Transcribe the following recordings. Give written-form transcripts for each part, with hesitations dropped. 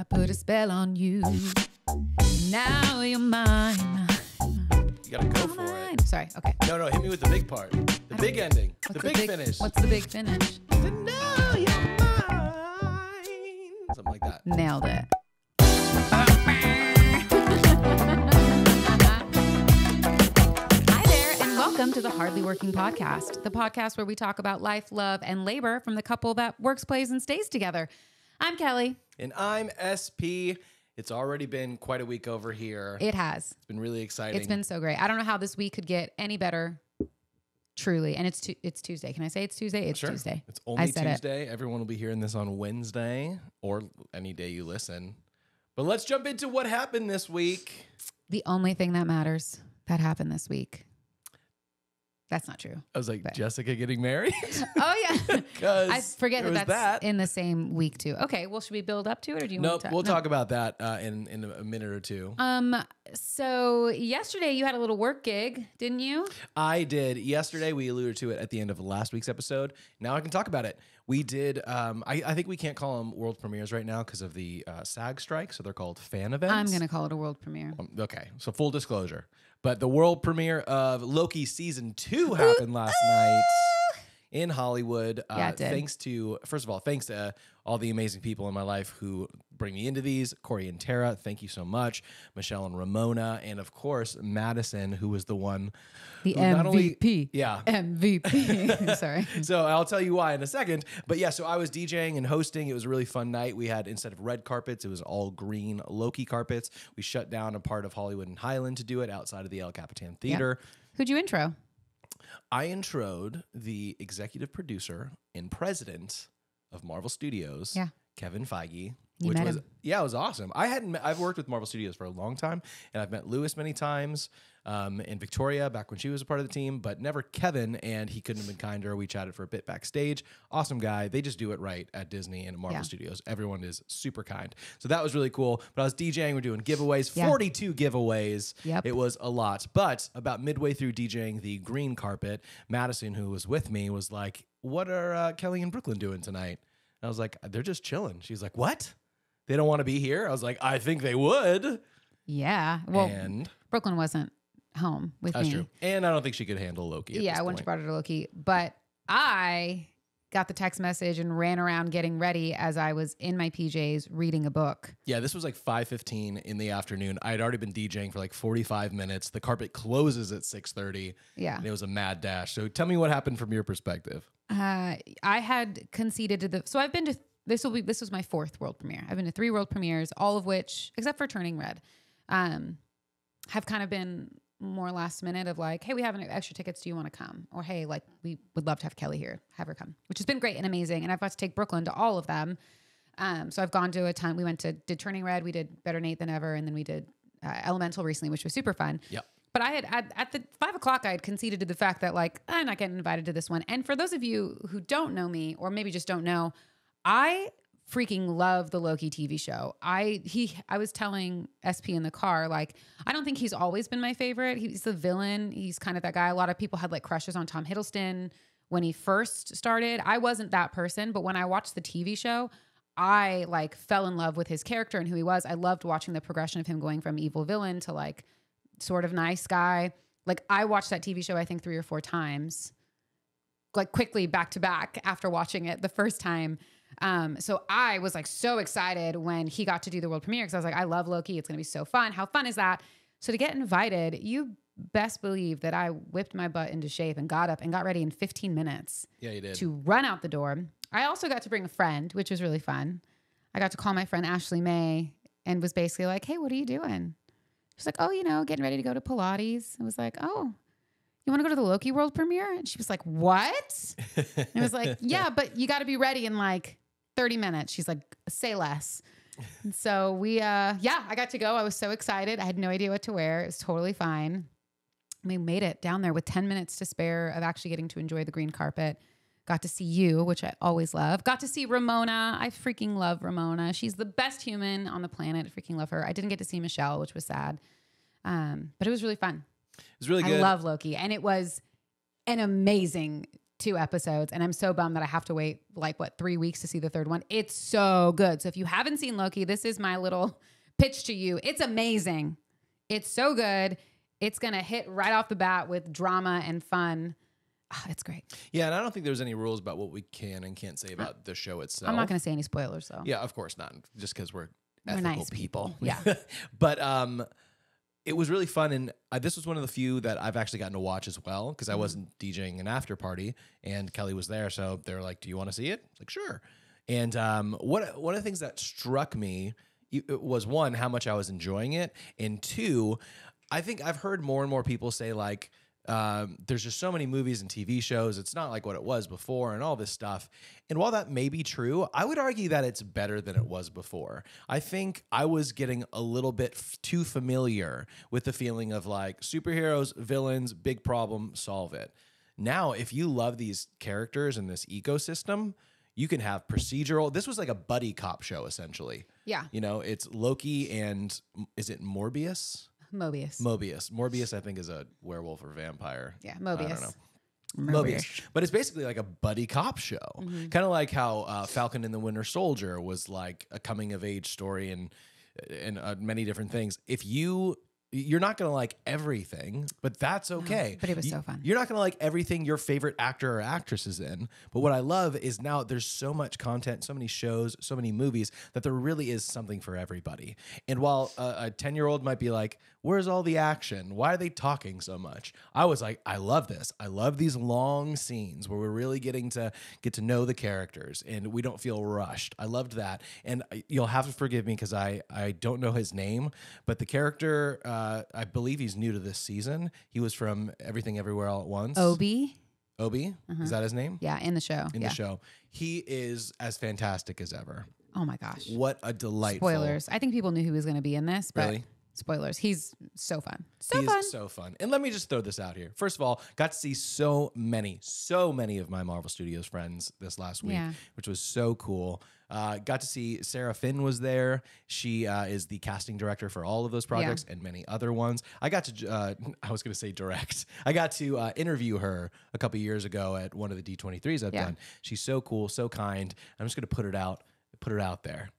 I put a spell on you. Now you're mine. You gotta go for it. Sorry, okay. No, hit me with the big part. The big ending. The big finish. What's the big finish? Now you're mine. Something like that. Nailed it. Hi there, and welcome to the Hardly Working Podcast, the podcast where we talk about life, love, and labor from the couple that works, plays, and stays together. I'm Kelly. And I'm SP. It's already been quite a week over here. It has. It's been really exciting. It's been so great. I don't know how this week could get any better, truly. And it's Tuesday. Can I say it's Tuesday? It's Sure. Tuesday. It's only Tuesday. Everyone will be hearing this on Wednesday or any day you listen. But let's jump into what happened this week. The only thing that matters that happened this week. That's not true. I was like, Jessica getting married? Oh, yeah. Because I forget that's in the same week, too. Okay, well, should we build up to it, or do you want to? We'll talk about that in a minute or two. So yesterday you had a little work gig, didn't you? I did. Yesterday, we alluded to it at the end of last week's episode. Now I can talk about it. We did, I think we can't call them world premieres right now because of the SAG strike, so they're called fan events. I'm going to call it a world premiere. Okay, so full disclosure. But the world premiere of Loki Season 2 happened last night in Hollywood. Yeah, it did. Thanks to all the amazing people in my life who bring me into these. Corey and Tara, thank you so much. Michelle and Ramona. And of course, Madison, who was the one. The MVP. Yeah. MVP. Sorry. So I'll tell you why in a second. But yeah, so I was DJing and hosting. It was a really fun night. We had, instead of red carpets, it was all green Loki carpets. We shut down a part of Hollywood and Highland to do it outside of the Capitan Theater. Yeah. Who'd you intro? I introed the executive producer and president of Marvel Studios, Kevin Feige. You met him. It was awesome. I've worked with Marvel Studios for a long time, and I've met Louis many times, and Victoria back when she was a part of the team, but never Kevin, and he couldn't have been kinder. We chatted for a bit backstage. Awesome guy. They just do it right at Disney and Marvel Studios. Everyone is super kind. So that was really cool. But I was DJing. We're doing giveaways, 42 giveaways. Yep. It was a lot. But about midway through DJing the green carpet, Madison, who was with me, was like, what are Kelly and Brooklyn doing tonight? And I was like, they're just chilling. She's like, what? They don't want to be here? I was like, I think they would. Yeah. Well, Brooklyn wasn't home with me. That's true. And I don't think she could handle Loki. I wouldn't have brought her to Loki. But I got the text message and ran around getting ready as I was in my PJs reading a book. Yeah, this was like 5:15 in the afternoon. I had already been DJing for like 45 minutes. The carpet closes at 6:30. Yeah. And it was a mad dash. So tell me what happened from your perspective. I had conceded to so I've been to, this was my 4th world premiere. I've been to 3 world premieres, all of which, except for Turning Red, have kind of been more last minute of like, hey, we have extra tickets. Do you want to come? Or, hey, like, we would love to have Kelly here. Have her come, which has been great and amazing. And I've got to take Brooklyn to all of them. So I've gone to a ton. We did Turning Red. We did Better Nate Than Ever. And then we did Elemental recently, which was super fun. Yep. But I had, at the 5 o'clock, I had conceded to the fact that, like, I'm not getting invited to this one. And for those of you who don't know me, or maybe just don't know, I freaking love the Loki TV show. I was telling SP in the car, like, I don't think he's always been my favorite. He's the villain. He's kind of that guy. A lot of people had like crushes on Tom Hiddleston when he first started. I wasn't that person, but when I watched the TV show, I like fell in love with his character and who he was. I loved watching the progression of him going from evil villain to like sort of nice guy. Like, I watched that TV show, I think 3 or 4 times, like quickly back to back after watching it the first time. So I was like so excited when he got to do the world premiere, because I was like, I love Loki. It's going to be so fun. How fun is that? So to get invited, you best believe that I whipped my butt into shape and got up and got ready in 15 minutes. Yeah, you did. To run out the door. I also got to bring a friend, which was really fun. I got to call my friend Ashley May and was basically like, hey, what are you doing? She's like, oh, getting ready to go to Pilates. I was like, oh, you want to go to the Loki world premiere? And she was like, what? And I was like, yeah, but you got to be ready in like 30 minutes. She's like, say less. And so I got to go. I was so excited. I had no idea what to wear. It was totally fine. We made it down there with 10 minutes to spare of actually getting to enjoy the green carpet. Got to see you, which I always love. Got to see Ramona. I freaking love Ramona. She's the best human on the planet. I freaking love her. I didn't get to see Michelle, which was sad. But it was really fun. It was really good. I love Loki. And it was an amazing 2 episodes, and I'm so bummed that I have to wait like 3 weeks to see the third one. It's so good. So if you haven't seen Loki, this is my little pitch to you. It's amazing. It's so good. It's going to hit right off the bat with drama and fun. Oh, it's great. Yeah, and I don't think there's any rules about what we can and can't say about the show itself. I'm not going to say any spoilers, though. Yeah, of course not. Just because we're ethical nice people. Yeah. But it was really fun, and this was one of the few that I've actually gotten to watch as well, because I wasn't DJing an after party, and Kelly was there, so they were like, "Do you want to see it?" I was like, sure. And one of the things that struck me was, one, how much I was enjoying it, and two, I think I've heard more and more people say, like, there's just so many movies and TV shows. It's not like what it was before and all this stuff. And while that may be true, I would argue that it's better than it was before. I think I was getting a little bit too familiar with the feeling of like superheroes, villains, big problem, solve it. Now, if you love these characters and this ecosystem, you can have procedural. This was like a buddy cop show, essentially. Yeah. You know, it's Loki and is it Morbius? Morbius, I think, is a werewolf or vampire. Yeah, Mobius. I don't know. Mobius. But it's basically like a buddy cop show. Kind of like how Falcon and the Winter Soldier was like a coming of age story and many different things. If you're not going to like everything, but that's okay. No, but it was so fun. You're not going to like everything your favorite actor or actress is in. But what I love is now there's so much content, so many shows, so many movies that there really is something for everybody. And while a 10-year-old might be like, where's all the action? Why are they talking so much? I was like, I love this. I love these long scenes where we're really getting to get to know the characters and we don't feel rushed. I loved that. And you'll have to forgive me because I don't know his name, but the character, I believe he's new to this season. He was from Everything Everywhere All at Once. Obi? Is that his name? Yeah, in the show. In the show. He is as fantastic as ever. Oh my gosh. What a delightful. Spoilers. I think people knew he was going to be in this, but Really? Spoilers. He's so fun. He's so fun. And let me just throw this out here. First of all, got to see so many of my Marvel Studios friends this last week, which was so cool. Got to see Sarah Finn was there. She is the casting director for all of those projects and many other ones. I got to, I was going to say direct. I got to interview her a couple years ago at one of the D23s I've done. She's so cool, so kind. I'm just going to put it out there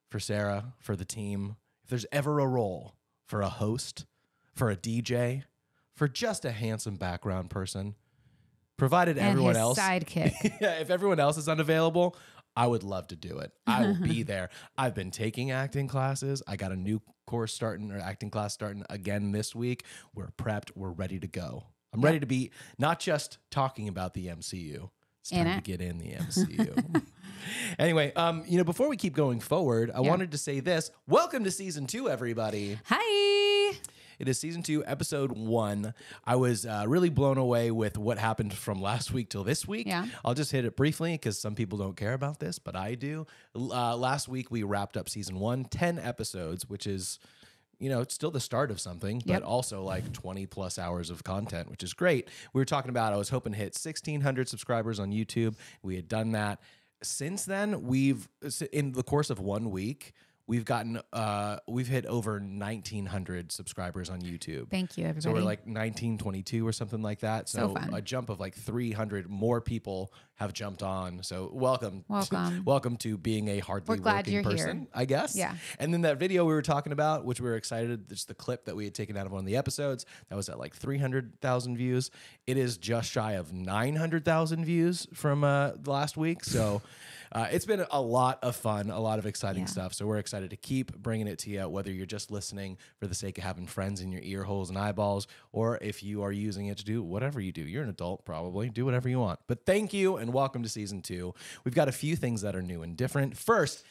for Sarah, for the team. If there's ever a role for a host, for a DJ, for just a handsome background person, provided and everyone his else, sidekick. If everyone else is unavailable, I would love to do it. I will be there. I've been taking acting classes. I got a new course starting, or acting class starting again this week. We're prepped. We're ready to go. I'm ready to be not just talking about the MCU. It's time to get in the MCU. Anyway, before we keep going forward, I wanted to say this. Welcome to season 2, everybody. Hi. It is season 2, episode 1. I was really blown away with what happened from last week till this week. Yeah. I'll just hit it briefly because some people don't care about this, but I do. Last week, we wrapped up season 1, 10 episodes, which is, it's still the start of something, but also like 20 plus hours of content, which is great. We were talking about, I was hoping to hit 1,600 subscribers on YouTube. We had done that. Since then, in the course of 1 week, we've hit over 1,900 subscribers on YouTube. Thank you, everybody. So we're like 1922 or something like that. So fun. A jump of like 300 more people have jumped on. So welcome. Welcome to being a hardly working person, here. I guess. Yeah. And then that video we were talking about, which we were excited, just the clip that we had taken out of one of the episodes, that was at like 300,000 views. It is just shy of 900,000 views from last week. So it's been a lot of fun, a lot of exciting stuff. So we're excited to keep bringing it to you, whether you're just listening for the sake of having friends in your ear holes and eyeballs, or if you are using it to do whatever you do. You're an adult, probably. Do whatever you want. But thank you, and welcome to season 2. We've got a few things that are new and different. First,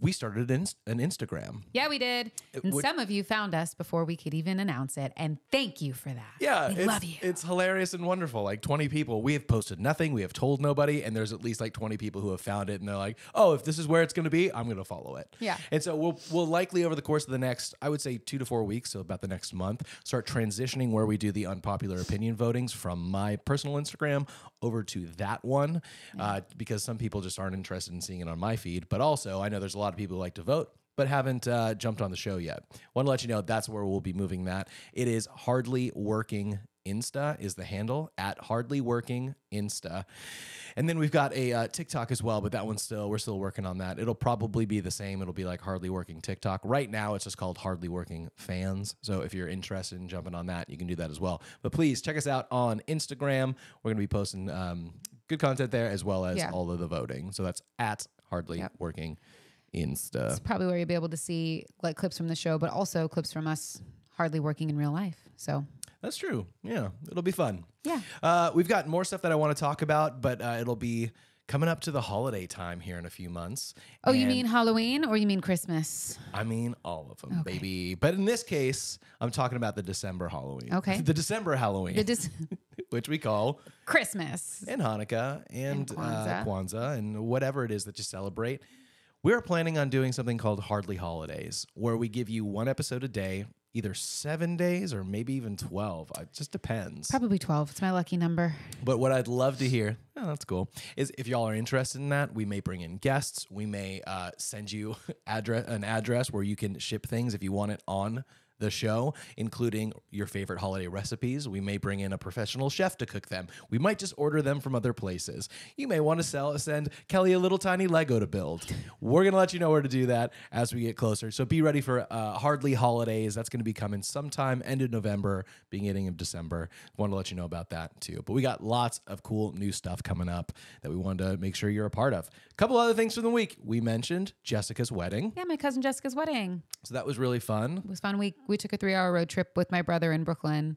we started an Instagram. Yeah, we did. And some of you found us before we could even announce it. And thank you for that. Yeah, we love you. It's hilarious and wonderful. Like 20 people. We have posted nothing. We have told nobody. And there's at least like 20 people who have found it. And they're like, oh, if this is where it's going to be, I'm going to follow it. Yeah. And so we'll likely over the course of the next, I would say 2 to 4 weeks, so about the next month, start transitioning where we do the unpopular opinion votings from my personal Instagram over to that one, because some people just aren't interested in seeing it on my feed. But also, I know there's a lot of people who like to vote, but haven't jumped on the show yet. Want to let you know that's where we'll be moving that. It is Hardly Working Insta is the handle, at Hardly Working Insta. And then we've got a TikTok as well, but that one's we're still working on that. It'll probably be the same. It'll be like Hardly Working TikTok. Right now, it's just called Hardly Working Fans. So if you're interested in jumping on that, you can do that as well. But please check us out on Instagram. We're going to be posting good content there as well as all of the voting. So that's at Hardly Working Insta. It's probably where you'll be able to see like clips from the show, but also clips from us hardly working in real life. So that's true. Yeah, it'll be fun. Yeah. We've got more stuff that I want to talk about, but it'll be coming up to the holiday time here in a few months. Oh, you mean Halloween or you mean Christmas? I mean all of them, baby. But in this case, I'm talking about the December Halloween. Okay. The December Halloween, which we call Christmas and Hanukkah and Kwanzaa and whatever it is that you celebrate. We're planning on doing something called Hardly Holidays, where we give you one episode a day, either 7 days or maybe even 12. It just depends. Probably 12. It's my lucky number. But what I'd love to hear, that's cool, is if y'all are interested in that, we may bring in guests. We may send you an address where you can ship things if you want it on the show, including your favorite holiday recipes. We may bring in a professional chef to cook them. We might just order them from other places. You may want to send Kelly a little tiny Lego to build. We're going to let you know where to do that as we get closer. So be ready for Hardly Holidays. That's going to be coming sometime end of November, beginning of December. Want to let you know about that too. But we got lots of cool new stuff coming up that we wanted to make sure you're a part of. A couple other things from the week. We mentioned Jessica's wedding. Yeah, my cousin Jessica's wedding. So that was really fun. It was fun. We took a 3-hour road trip with my brother in Brooklyn,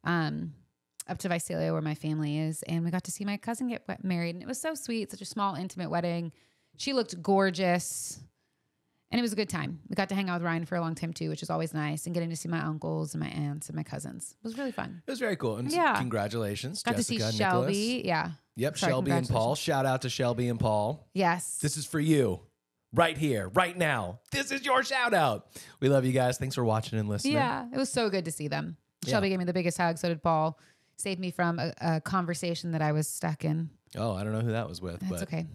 up to Visalia where my family is. And we got to see my cousin get married. And it was so sweet. Such a small, intimate wedding. She looked gorgeous. And it was a good time. We got to hang out with Ryan for a long time too, which is always nice. And getting to see my uncles and my aunts and my cousins. It was really fun. It was very cool. And congratulations, got Jessica, to see Shelby. Nicholas. Yeah. Yep, Shelby and Paul. Shout out to Shelby and Paul. Yes. This is for you. Right here, right now. This is your shout out. We love you guys. Thanks for watching and listening. Yeah, it was so good to see them. Shelby gave me the biggest hug. So did Paul. Saved me from a conversation that I was stuck in. Oh, I don't know who that was with. That's okay.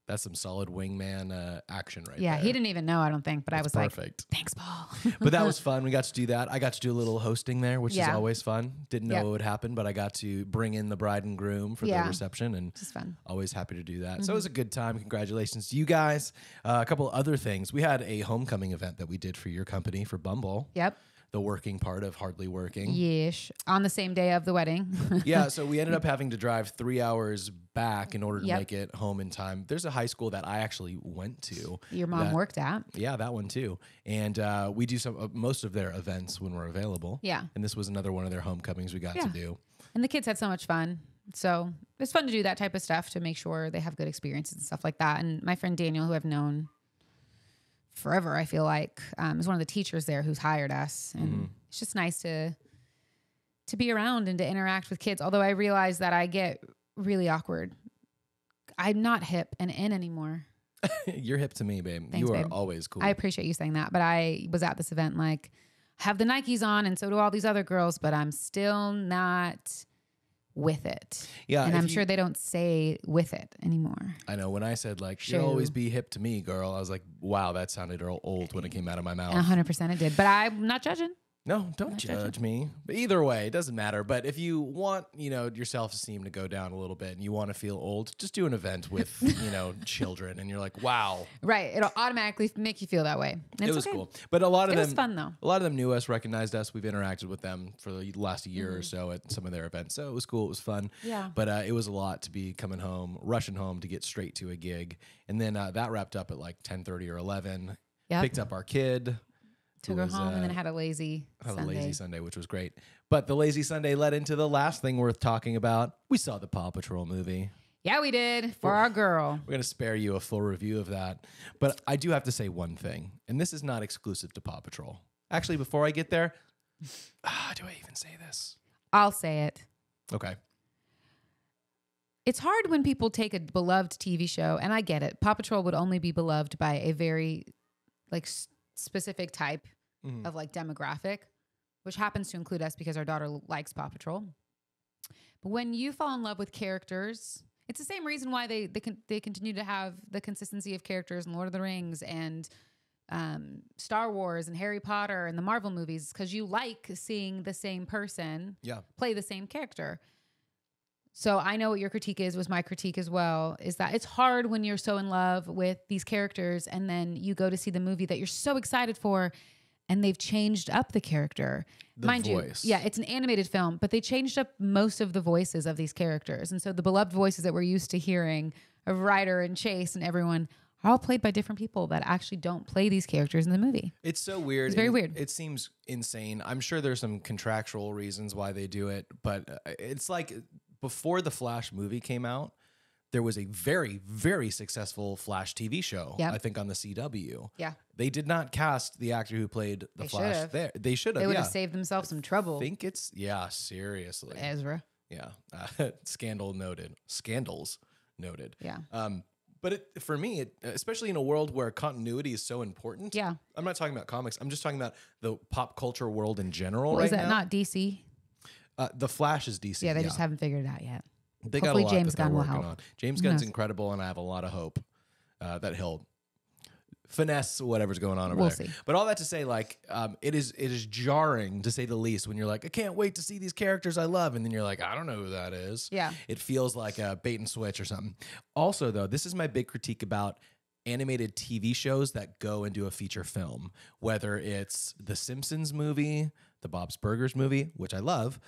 That's some solid wingman action right there. Yeah, he didn't even know, I don't think, but I was perfect. Like, thanks, Paul. But that was fun. We got to do that. I got to do a little hosting there, which is always fun. Didn't know it would happen, but I got to bring in the bride and groom for the reception, and it's fun. Always happy to do that. So it was a good time. Congratulations to you guys. A couple other things. We had a homecoming event that we did for your company, for Bumble. Yep. The working part of Hardly Working. Yeesh. On the same day of the wedding. Yeah, so we ended up having to drive 3 hours back in order to make it home in time. There's a high school that I actually went to. Your mom worked at. Yeah, that one too. And we do most of their events when we're available. Yeah. And this was another one of their homecomings we got to do. And the kids had so much fun. So it's fun to do that type of stuff to make sure they have good experiences and stuff like that. And my friend Daniel, who I've known forever, I feel like, is one of the teachers there who's hired us. And it's just nice to be around and to interact with kids. Although I realize that I get really awkward. I'm not hip and in anymore. You're hip to me, babe. Thanks, you are babe. always cool. I appreciate you saying that. But I was at this event like, have the Nikes on and so do all these other girls, but I'm still not with it. Yeah. And I'm sure they don't say with it anymore. I know. When I said like, you'll always be hip to me, girl, I was like, wow, that sounded old when it came out of my mouth. 100% it did. But I'm not judging. No, don't judge me. But either way, it doesn't matter. But if you want, your self-esteem to go down a little bit and you want to feel old, just do an event with, children. And you're like, wow. Right. It'll automatically make you feel that way. It was cool. But a lot of them, it was fun though. A lot of them knew us, recognized us. We've interacted with them for the last year or so at some of their events. So it was cool. It was fun. Yeah. But it was a lot to be coming home, rushing home to get straight to a gig. And then that wrapped up at like 10:30 or 11. Yep. Picked up our kid. Took her home and then had a lazy Sunday, which was great. But the lazy Sunday led into the last thing worth talking about. We saw the Paw Patrol movie. Yeah, we did for our girl. We're going to spare you a full review of that. But I do have to say one thing, and this is not exclusive to Paw Patrol. Actually, before I get there, do I even say this? I'll say it. Okay. It's hard when people take a beloved TV show, and I get it. Paw Patrol would only be beloved by a very specific type of demographic, which happens to include us because our daughter likes Paw Patrol. But when you fall in love with characters, it's the same reason why they continue to have the consistency of characters in Lord of the Rings and Star Wars and Harry Potter and the Marvel movies because you like seeing the same person play the same character. So I know what your critique is, was my critique as well, is that it's hard when you're so in love with these characters and then you go to see the movie that you're so excited for and they've changed up the character. Mind voice. you, yeah, it's an animated film, but they changed up most of the voices of these characters. And so the beloved voices that we're used to hearing of Ryder and Chase and everyone are all played by different people that actually don't play these characters in the movie. It's so weird. It's very weird. It seems insane. I'm sure there's some contractual reasons why they do it, but it's like before the Flash movie came out, there was a very, very successful Flash TV show, I think on the CW. Yeah. They did not cast the actor who played the Flash there. They should have. They would have saved themselves some trouble. I think it's, seriously. Ezra. Yeah. Scandals noted. Yeah. But for me, especially in a world where continuity is so important. Yeah. I'm not talking about comics. I'm just talking about the pop culture world in general Well, right is that now. not DC? The Flash is DC. Yeah, they just haven't figured it out yet. They Hopefully got a lot James that they're Gunn will working help. on. James Gunn's incredible, and I have a lot of hope that he'll finesse whatever's going on over We'll there. see. But all that to say, like, it is jarring to say the least when you're like, I can't wait to see these characters I love, and then you're like, I don't know who that is. Yeah. It feels like a bait and switch or something. Also, though, this is my big critique about animated TV shows that go into a feature film, whether it's the Simpsons movie, the Bob's Burgers movie, which I love,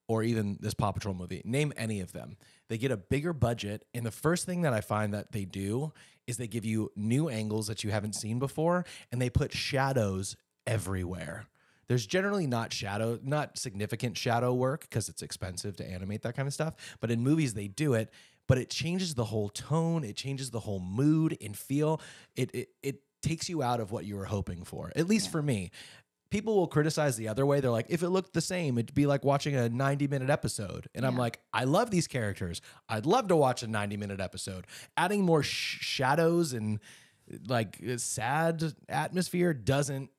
or even this Paw Patrol movie. Name any of them. They get a bigger budget, and the first thing that I find that they do is they give you new angles that you haven't seen before, and they put shadows everywhere. There's generally not significant shadow work because it's expensive to animate that kind of stuff, but in movies they do it, but it changes the whole tone, it changes the whole mood and feel. It takes you out of what you were hoping for, at least for me. People will criticize the other way. They're like, if it looked the same, it'd be like watching a 90-minute episode. And I'm like, I love these characters. I'd love to watch a 90-minute episode. Adding more shadows and like sad atmosphere doesn't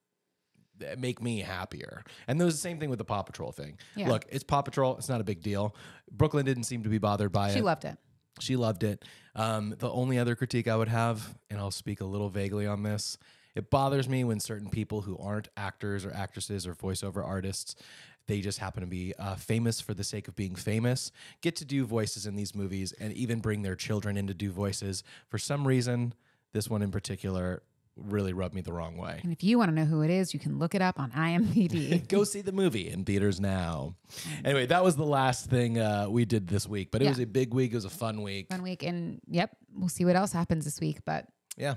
make me happier. And there's the same thing with the Paw Patrol thing. Yeah. Look, it's Paw Patrol. It's not a big deal. Brooklyn didn't seem to be bothered by it. She loved it. She loved it. The only other critique I would have, and I'll speak a little vaguely on this, it bothers me when certain people who aren't actors or actresses or voiceover artists, they just happen to be famous for the sake of being famous, get to do voices in these movies and even bring their children in to do voices. For some reason, this one in particular really rubbed me the wrong way. And if you want to know who it is, you can look it up on IMDb. Go see the movie in theaters now. Anyway, that was the last thing we did this week, but it was a big week. It was a fun week. Fun week. And we'll see what else happens this week, but yeah.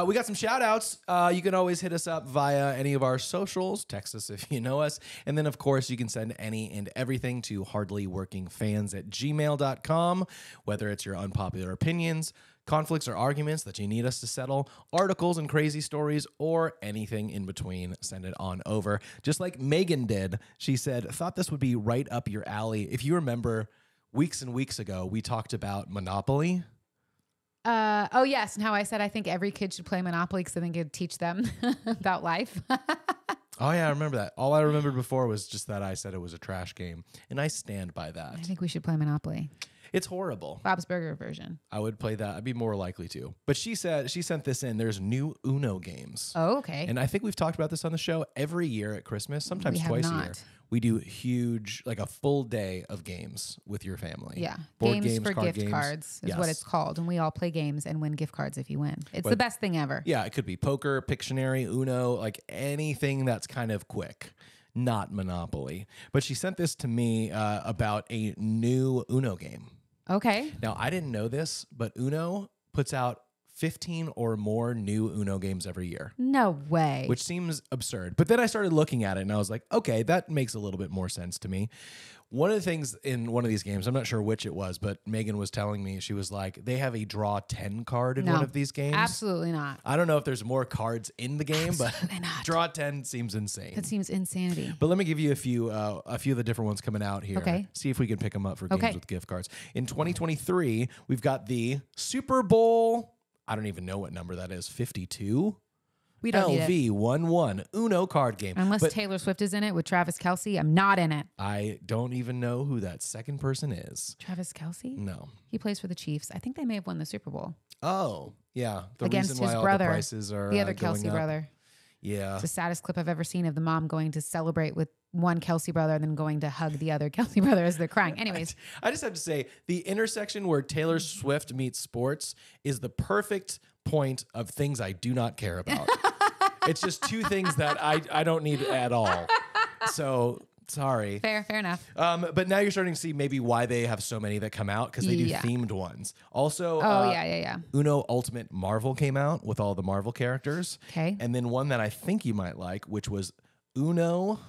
We got some shout outs. You can always hit us up via any of our socials. Text us if you know us. And then, of course, you can send any and everything to hardlyworkingfans@gmail.com, whether it's your unpopular opinions, conflicts or arguments that you need us to settle, articles and crazy stories, or anything in between. Send it on over. Just like Megan did. She said, thought this would be right up your alley. If you remember, weeks and weeks ago, we talked about Monopoly. Oh yes, and how I said I think every kid should play Monopoly because I think it'd teach them about life. Oh yeah, I remember that. All I remembered before was just that I said it was a trash game, and I stand by that. I think we should play Monopoly. It's horrible. Bob's Burger version. I would play that. I'd be more likely to. But she said she sent this in. There's new Uno games. Oh, okay. And I think we've talked about this on the show every year at Christmas, sometimes twice a year. We do huge, like a full day of games with your family. Yeah. Board games for card gift cards is what it's called. And we all play games and win gift cards if you win. It's the best thing ever. Yeah, it could be poker, Pictionary, Uno, like anything that's kind of quick, not Monopoly. But she sent this to me about a new Uno game. Okay. Now, I didn't know this, but Uno puts out 15 or more new Uno games every year. No way. Which seems absurd. But then I started looking at it and I was like, okay, that makes a little bit more sense to me. One of the things in one of these games, I'm not sure which it was, but Megan was telling me, she was like, they have a draw 10 card in one of these games. Absolutely not. I don't know if there's more cards in the game, absolutely but not. Draw 10 seems insane. That seems insanity. But let me give you a few of the different ones coming out here. Okay. See if we can pick them up for games with gift cards. In 2023, we've got the Super Bowl. I don't even know what number that is. 52. We don't need it. LV11 Uno card game. Unless Taylor Swift is in it with Travis Kelce, I'm not in it. I don't even know who that second person is. Travis Kelce? No. He plays for the Chiefs. I think they may have won the Super Bowl. Oh, yeah. The against reason why his all brother, the prices are the other going Kelsey up. brother. Yeah. It's the saddest clip I've ever seen of the mom going to celebrate with one Kelsey brother and then going to hug the other Kelsey brother as they're crying. Anyways. I just have to say, the intersection where Taylor Swift meets sports is the perfect point of things I do not care about. It's just two things that I don't need at all. So sorry. Fair enough. But now you're starting to see maybe why they have so many that come out, because they do themed ones. Also, yeah. Uno Ultimate Marvel came out with all the Marvel characters. Okay. And then one that I think you might like, which was Uno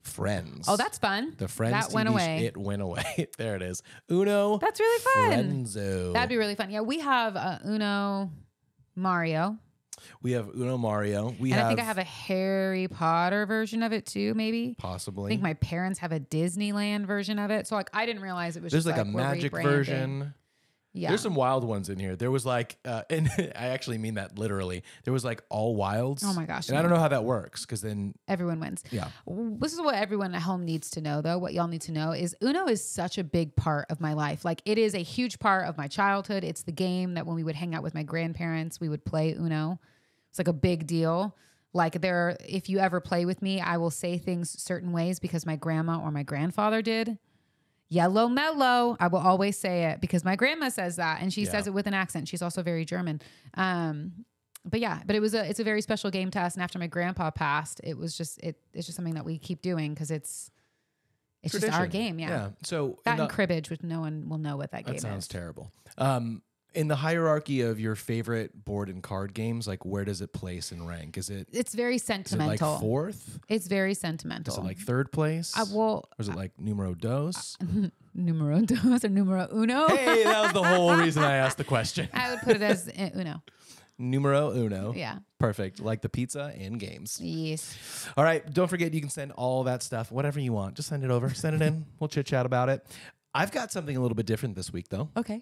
Friends. Oh, that's fun. The Friends that went away. It went away. There it is. Uno. That's really fun. Friendzo. That'd be really fun. Yeah, we have Uno Mario. We have Uno Mario. I think I have a Harry Potter version of it too, maybe. Possibly. I think my parents have a Disneyland version of it. So like I didn't realize it was There's just like a we're magic rebranding. version. Yeah. There's some wild ones in here. There was like, and I actually mean that literally. There was like all wilds. Oh my gosh. And I don't know how that works, because then everyone wins. Yeah. This is what everyone at home needs to know, though. What y'all need to know is Uno is such a big part of my life. Like it is a huge part of my childhood. It's the game that when we would hang out with my grandparents, we would play Uno. It's like a big deal. Like if you ever play with me, I will say things certain ways because my grandma or my grandfather did. Yellow mellow. I will always say it because my grandma says that, and she says it with an accent. She's also very German. But it's a very special game to us. And after my grandpa passed, it's just something that we keep doing because it's just our game. Yeah. So that and cribbage, which no one will know what that game is. That sounds terrible. In the hierarchy of your favorite board and card games, like where does it place and rank? It's very sentimental. Is it like fourth? It's very sentimental. Is it like third place? Or is it like numero dos? Numero dos or numero uno? Hey, that was the whole reason I asked the question. I would put it as uno. Numero uno. Yeah. Perfect. Like the pizza and games. Yes. All right. Don't forget, you can send all that stuff, whatever you want. Just send it over. Send it in. We'll chit chat about it. I've got something a little bit different this week, though. Okay.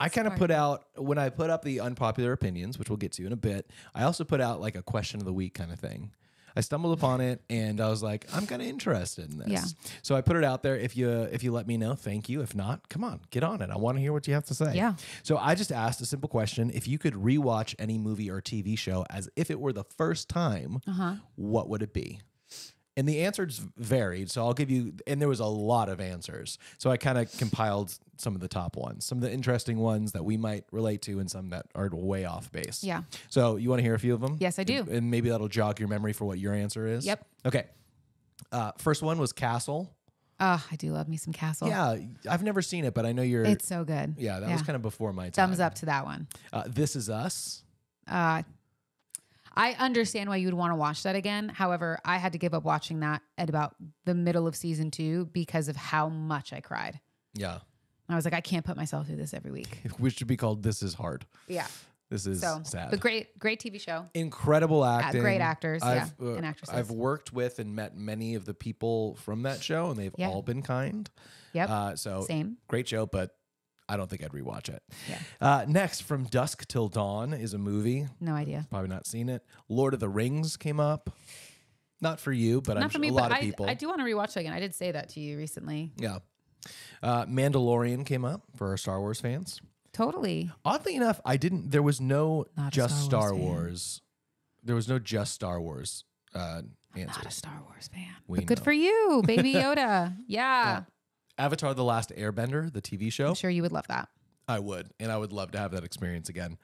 I kind of put out, when I put up the unpopular opinions, which we'll get to in a bit, I also put out like a question of the week kind of thing. I stumbled upon it and I was like, I'm kind of interested in this. Yeah. So I put it out there. If you let me know, thank you. If not, come on, get on it. I want to hear what you have to say. Yeah. So I just asked a simple question. If you could rewatch any movie or TV show as if it were the first time, what would it be? And the answers varied. So I'll give you, and there was a lot of answers. So I kind of compiled some of the top ones, some of the interesting ones that we might relate to, and some that are way off base. Yeah. So you want to hear a few of them? Yes, I do. And maybe that'll jog your memory for what your answer is. Yep. Okay. First one was Castle. Oh, I do love me some Castle. Yeah. I've never seen it, but I know you're. It's so good. Yeah. That was kind of before my time. Thumbs up to that one. This Is Us. I understand why you would want to watch that again. However, I had to give up watching that at about the middle of season 2 because of how much I cried. Yeah. I was like, I can't put myself through this every week. Which should be called This Is Hard. Yeah. This is sad. But great TV show. Incredible acting. Great actors, and actresses. I've worked with and met many of the people from that show, and they've all been kind. Yep. So same. Great show, but I don't think I'd rewatch it. Yeah. Next, From Dusk Till Dawn is a movie. No idea. Probably not seen it. Lord of the Rings came up. Not for you, but I'm sure a lot of people. I do want to rewatch it again. I did say that to you recently. Yeah. Mandalorian came up for our Star Wars fans. Totally. Oddly enough, there was no Not just Star Wars Wars. There was no just Star Wars answer. Not a Star Wars fan. We But good know. for you, Baby Yoda. Yeah. Avatar: The Last Airbender, the TV show. I'm sure you would love that. I would, and I would love to have that experience again.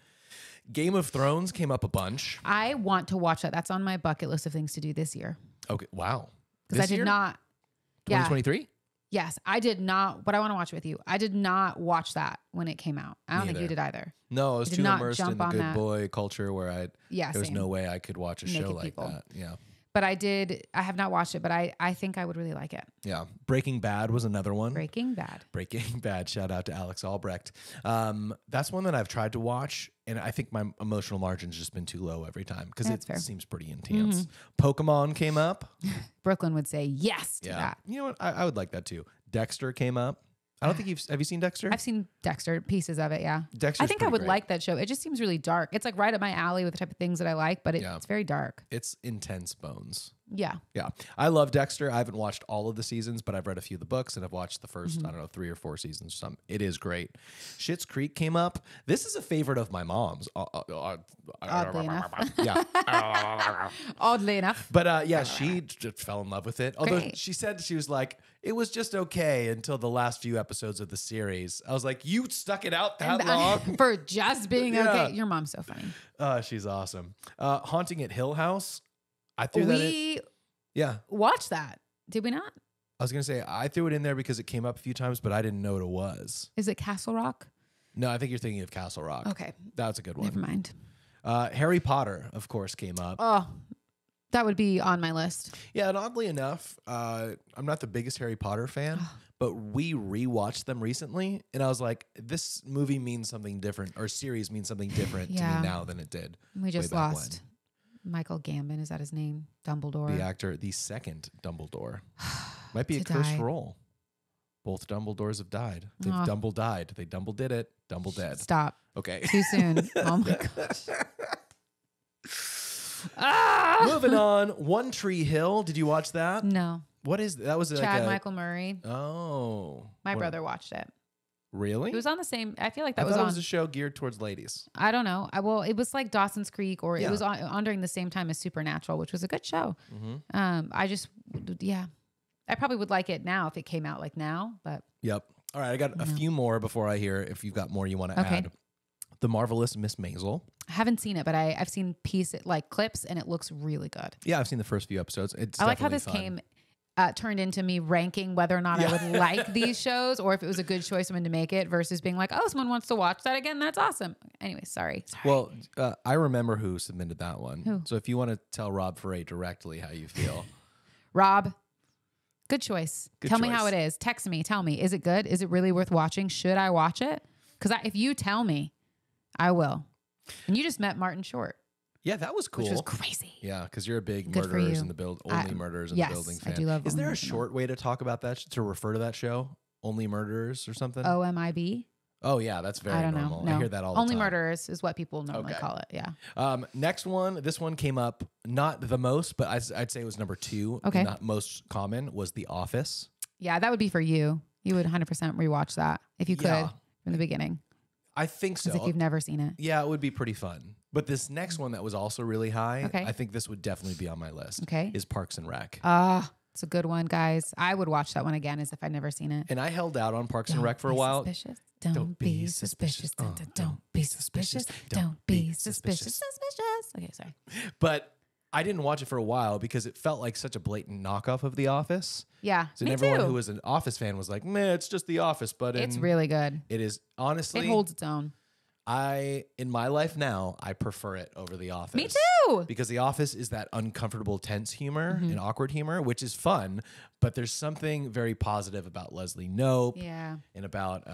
Game of Thrones came up a bunch. I want to watch that. That's on my bucket list of things to do this year. Okay, wow. Because I did not. Yeah. 2023? Yes, I did not. But I want to watch it with you. I did not watch that when it came out. I don't think you Neither. did either. No, I was Did too not immersed in jump the on good that. boy culture where Yeah, there was same. no way I could watch a show Naked like people. that. Yeah. But I did. I have not watched it, but I think I would really like it. Yeah. Breaking Bad was another one. Breaking Bad. Breaking Bad. Shout out to Alex Albrecht. That's one that I've tried to watch, and I think my emotional margin's just been too low every time because it fair. seems pretty intense. Pokemon came up. Brooklyn would say yes to that. You know what? I would like that too. Dexter came up. I don't think have you seen Dexter? I've seen Dexter, pieces of it, yeah. Dexter's I think I pretty would great. like that show. It just seems really dark. It's like right up my alley with the type of things that I like, but it's very dark. It's intense bones. Yeah. Yeah. I love Dexter. I haven't watched all of the seasons, but I've read a few of the books and I've watched the first, I don't know, 3 or 4 seasons or something. It is great. Schitt's Creek came up. This is a favorite of my mom's. Oddly enough. Yeah. Oddly enough. But yeah, she just fell in love with it. Although Great. she said she was like, it was just okay until the last few episodes of the series. I was like, you stuck it out that long? For just being Yeah. okay. Your mom's so funny. She's awesome. Haunting at Hill House. I threw that in. We Yeah. watched that. Did we not? I was going to say, I threw it in there because it came up a few times, but I didn't know what it was. Is it Castle Rock? No, I think you're thinking of Castle Rock. Okay. That's a good one. Never mind. Harry Potter, of course, came up. Oh, that would be on my list. Yeah, and oddly enough, I'm not the biggest Harry Potter fan, but we rewatched them recently, and I was like, this movie means something different, or series means something different to Yeah. me now than it did. We just way back lost Michael Gambon. Is that his name? Dumbledore. when. The actor, the second Dumbledore. Might be a To cursed die. role. Both Dumbledores have died. They've Oh. Dumble died. They Dumble did it. Dumble dead. Stop. Okay. Too soon. Oh my gosh. Moving on. One Tree Hill. Did you watch that? No. What is that? Was it Chad like Michael Murray. Oh. My What- brother watched it. Really? It was on the same. I feel like I that was thought on. it was a show geared towards ladies. I don't know. Well, it was like Dawson's Creek, or Yeah. it was on during the same time as Supernatural, which was a good show. I just, yeah, I probably would like it now if it came out like now, but Yep. All right, I got a few more before I hear if you've got more you want to Okay. add. The Marvelous Miss Maisel. I haven't seen it. But I've seen like clips, and it looks really good. Yeah, I've seen the first few episodes. It's I like how definitely this fun. turned into me ranking whether or not I would like these shows, or if it was a good choice of when to make it, versus being like, oh, someone wants to watch that again. That's awesome. Anyway, sorry. Well, I remember who submitted that one. Who? So if you want to tell Rob Foray directly how you feel. Rob, good choice. Good Tell me how choice. it is. Text me. Tell me. Is it good? Is it really worth watching? Should I watch it? Because if you tell me, I will. And you just met Martin Short, Yeah, that was cool. which was crazy. Yeah, because you're a big Good for murderers you. in the build, I- only murderers in yes, the building I fan. do love Is there Only a Murders in the short way to talk about that, to refer to that show? Only Murderers or something? OMIB? Oh, yeah, that's very I don't normal. know. No. I hear that all the Only time. Murderers is what people normally Okay. call it. Yeah. Next one, this one came up not the most, but I'd say it was number 2. Okay. Not most common was The Office. Yeah, that would be for you. You would 100% rewatch that if you could Yeah. from the beginning. I think so. As if you've never seen it. Yeah, it would be pretty fun. But this next one that was also really high, Okay. I think this would definitely be on my list. Okay. Is Parks and Rec. It's a good one, guys. I would watch that one again as if I'd never seen it. And I held out on Parks and Don't Rec for a be while. Suspicious. Don't be suspicious. Don't be suspicious. Don't be suspicious. Suspicious. Okay, sorry. But I didn't watch it for a while because it felt like such a blatant knockoff of The Office. Yeah, So me everyone too. who was an Office fan was like, "Man, it's just The Office." But It's really good. it is honestly. It holds its own. In my life now, I prefer it over The Office. Me too. Because The Office is that uncomfortable, tense humor Mm-hmm. and awkward humor, which is fun. But there's something very positive about Leslie Knope Yeah. and about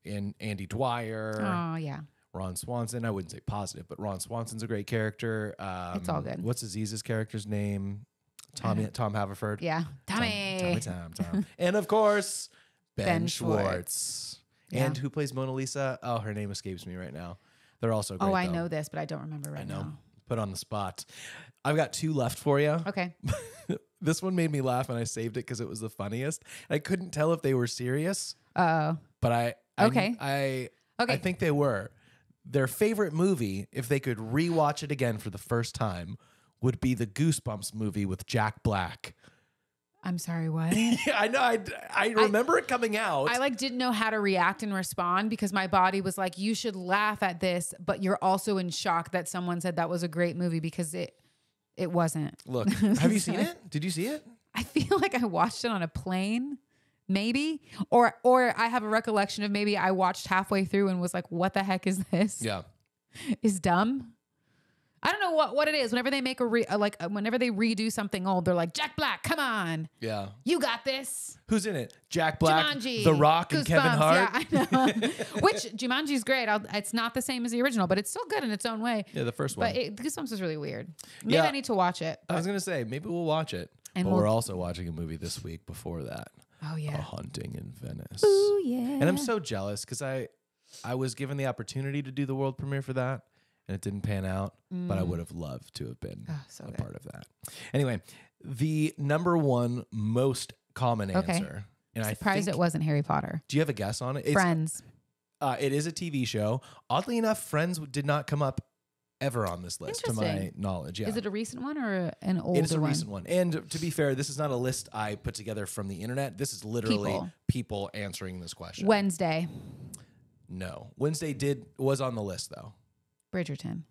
Andy Dwyer, Oh, yeah. Ron Swanson. I wouldn't say positive, but Ron Swanson's a great character. It's all good. What's Aziz's character's name? Tom Haverford. Yeah. Tommy. Tom. And of course, Ben Ben Schwartz. Yeah. And who plays Mona Lisa? Oh, her name escapes me right now. They're also great. Oh, I though. know this, but I don't remember right I know. now. Put on the spot. I've got 2 left for you. Okay. This one made me laugh and I saved it because it was the funniest. I couldn't tell if they were serious, Uh-oh. but I Okay. think they were. Their favorite movie, if they could rewatch it again for the first time, would be the Goosebumps movie with Jack Black. I'm sorry, what? Yeah, I know. I remember it coming out. I didn't know how to react and respond because my body was like, you should laugh at this, but you're also in shock that someone said that was a great movie because it wasn't. Look, have you seen it? Did you see it? I feel like I watched it on a plane, maybe, or I have a recollection of maybe I watched halfway through and was like, what the heck is this? Yeah. Is dumb. I don't know what it is. Whenever they make whenever they redo something old, they're like, Jack Black, come on. Yeah. You got this. Who's in it? Jack Black, Jumanji. The Rock, and Kevin Goosebumps. Hart. Yeah, I know. Which Jumanji's great. It's not the same as the original, but it's still good in its own way. Yeah, the first one. But Goosebumps is really weird. Maybe Yeah. I need to watch it. I was going to say, maybe we'll watch it. And But we'll- we're also watching a movie this week before that. Oh, A yeah. Haunting in Venice. Ooh, yeah. And I'm so jealous because I was given the opportunity to do the world premiere for that, and it didn't pan out, but I would have loved to have been Oh, so a good. part of that. Anyway, The number one most common answer. And Surprised it wasn't Harry Potter. Do you have a guess on it? Friends. It is a TV show. Oddly enough, Friends did not come up ever on this list, to my knowledge. Yeah. Is it a recent one or an older one? It is a recent one. And to be fair, this is not a list I put together from the internet. This is literally people answering this question. Wednesday. No. Wednesday was on the list, though. Bridgerton.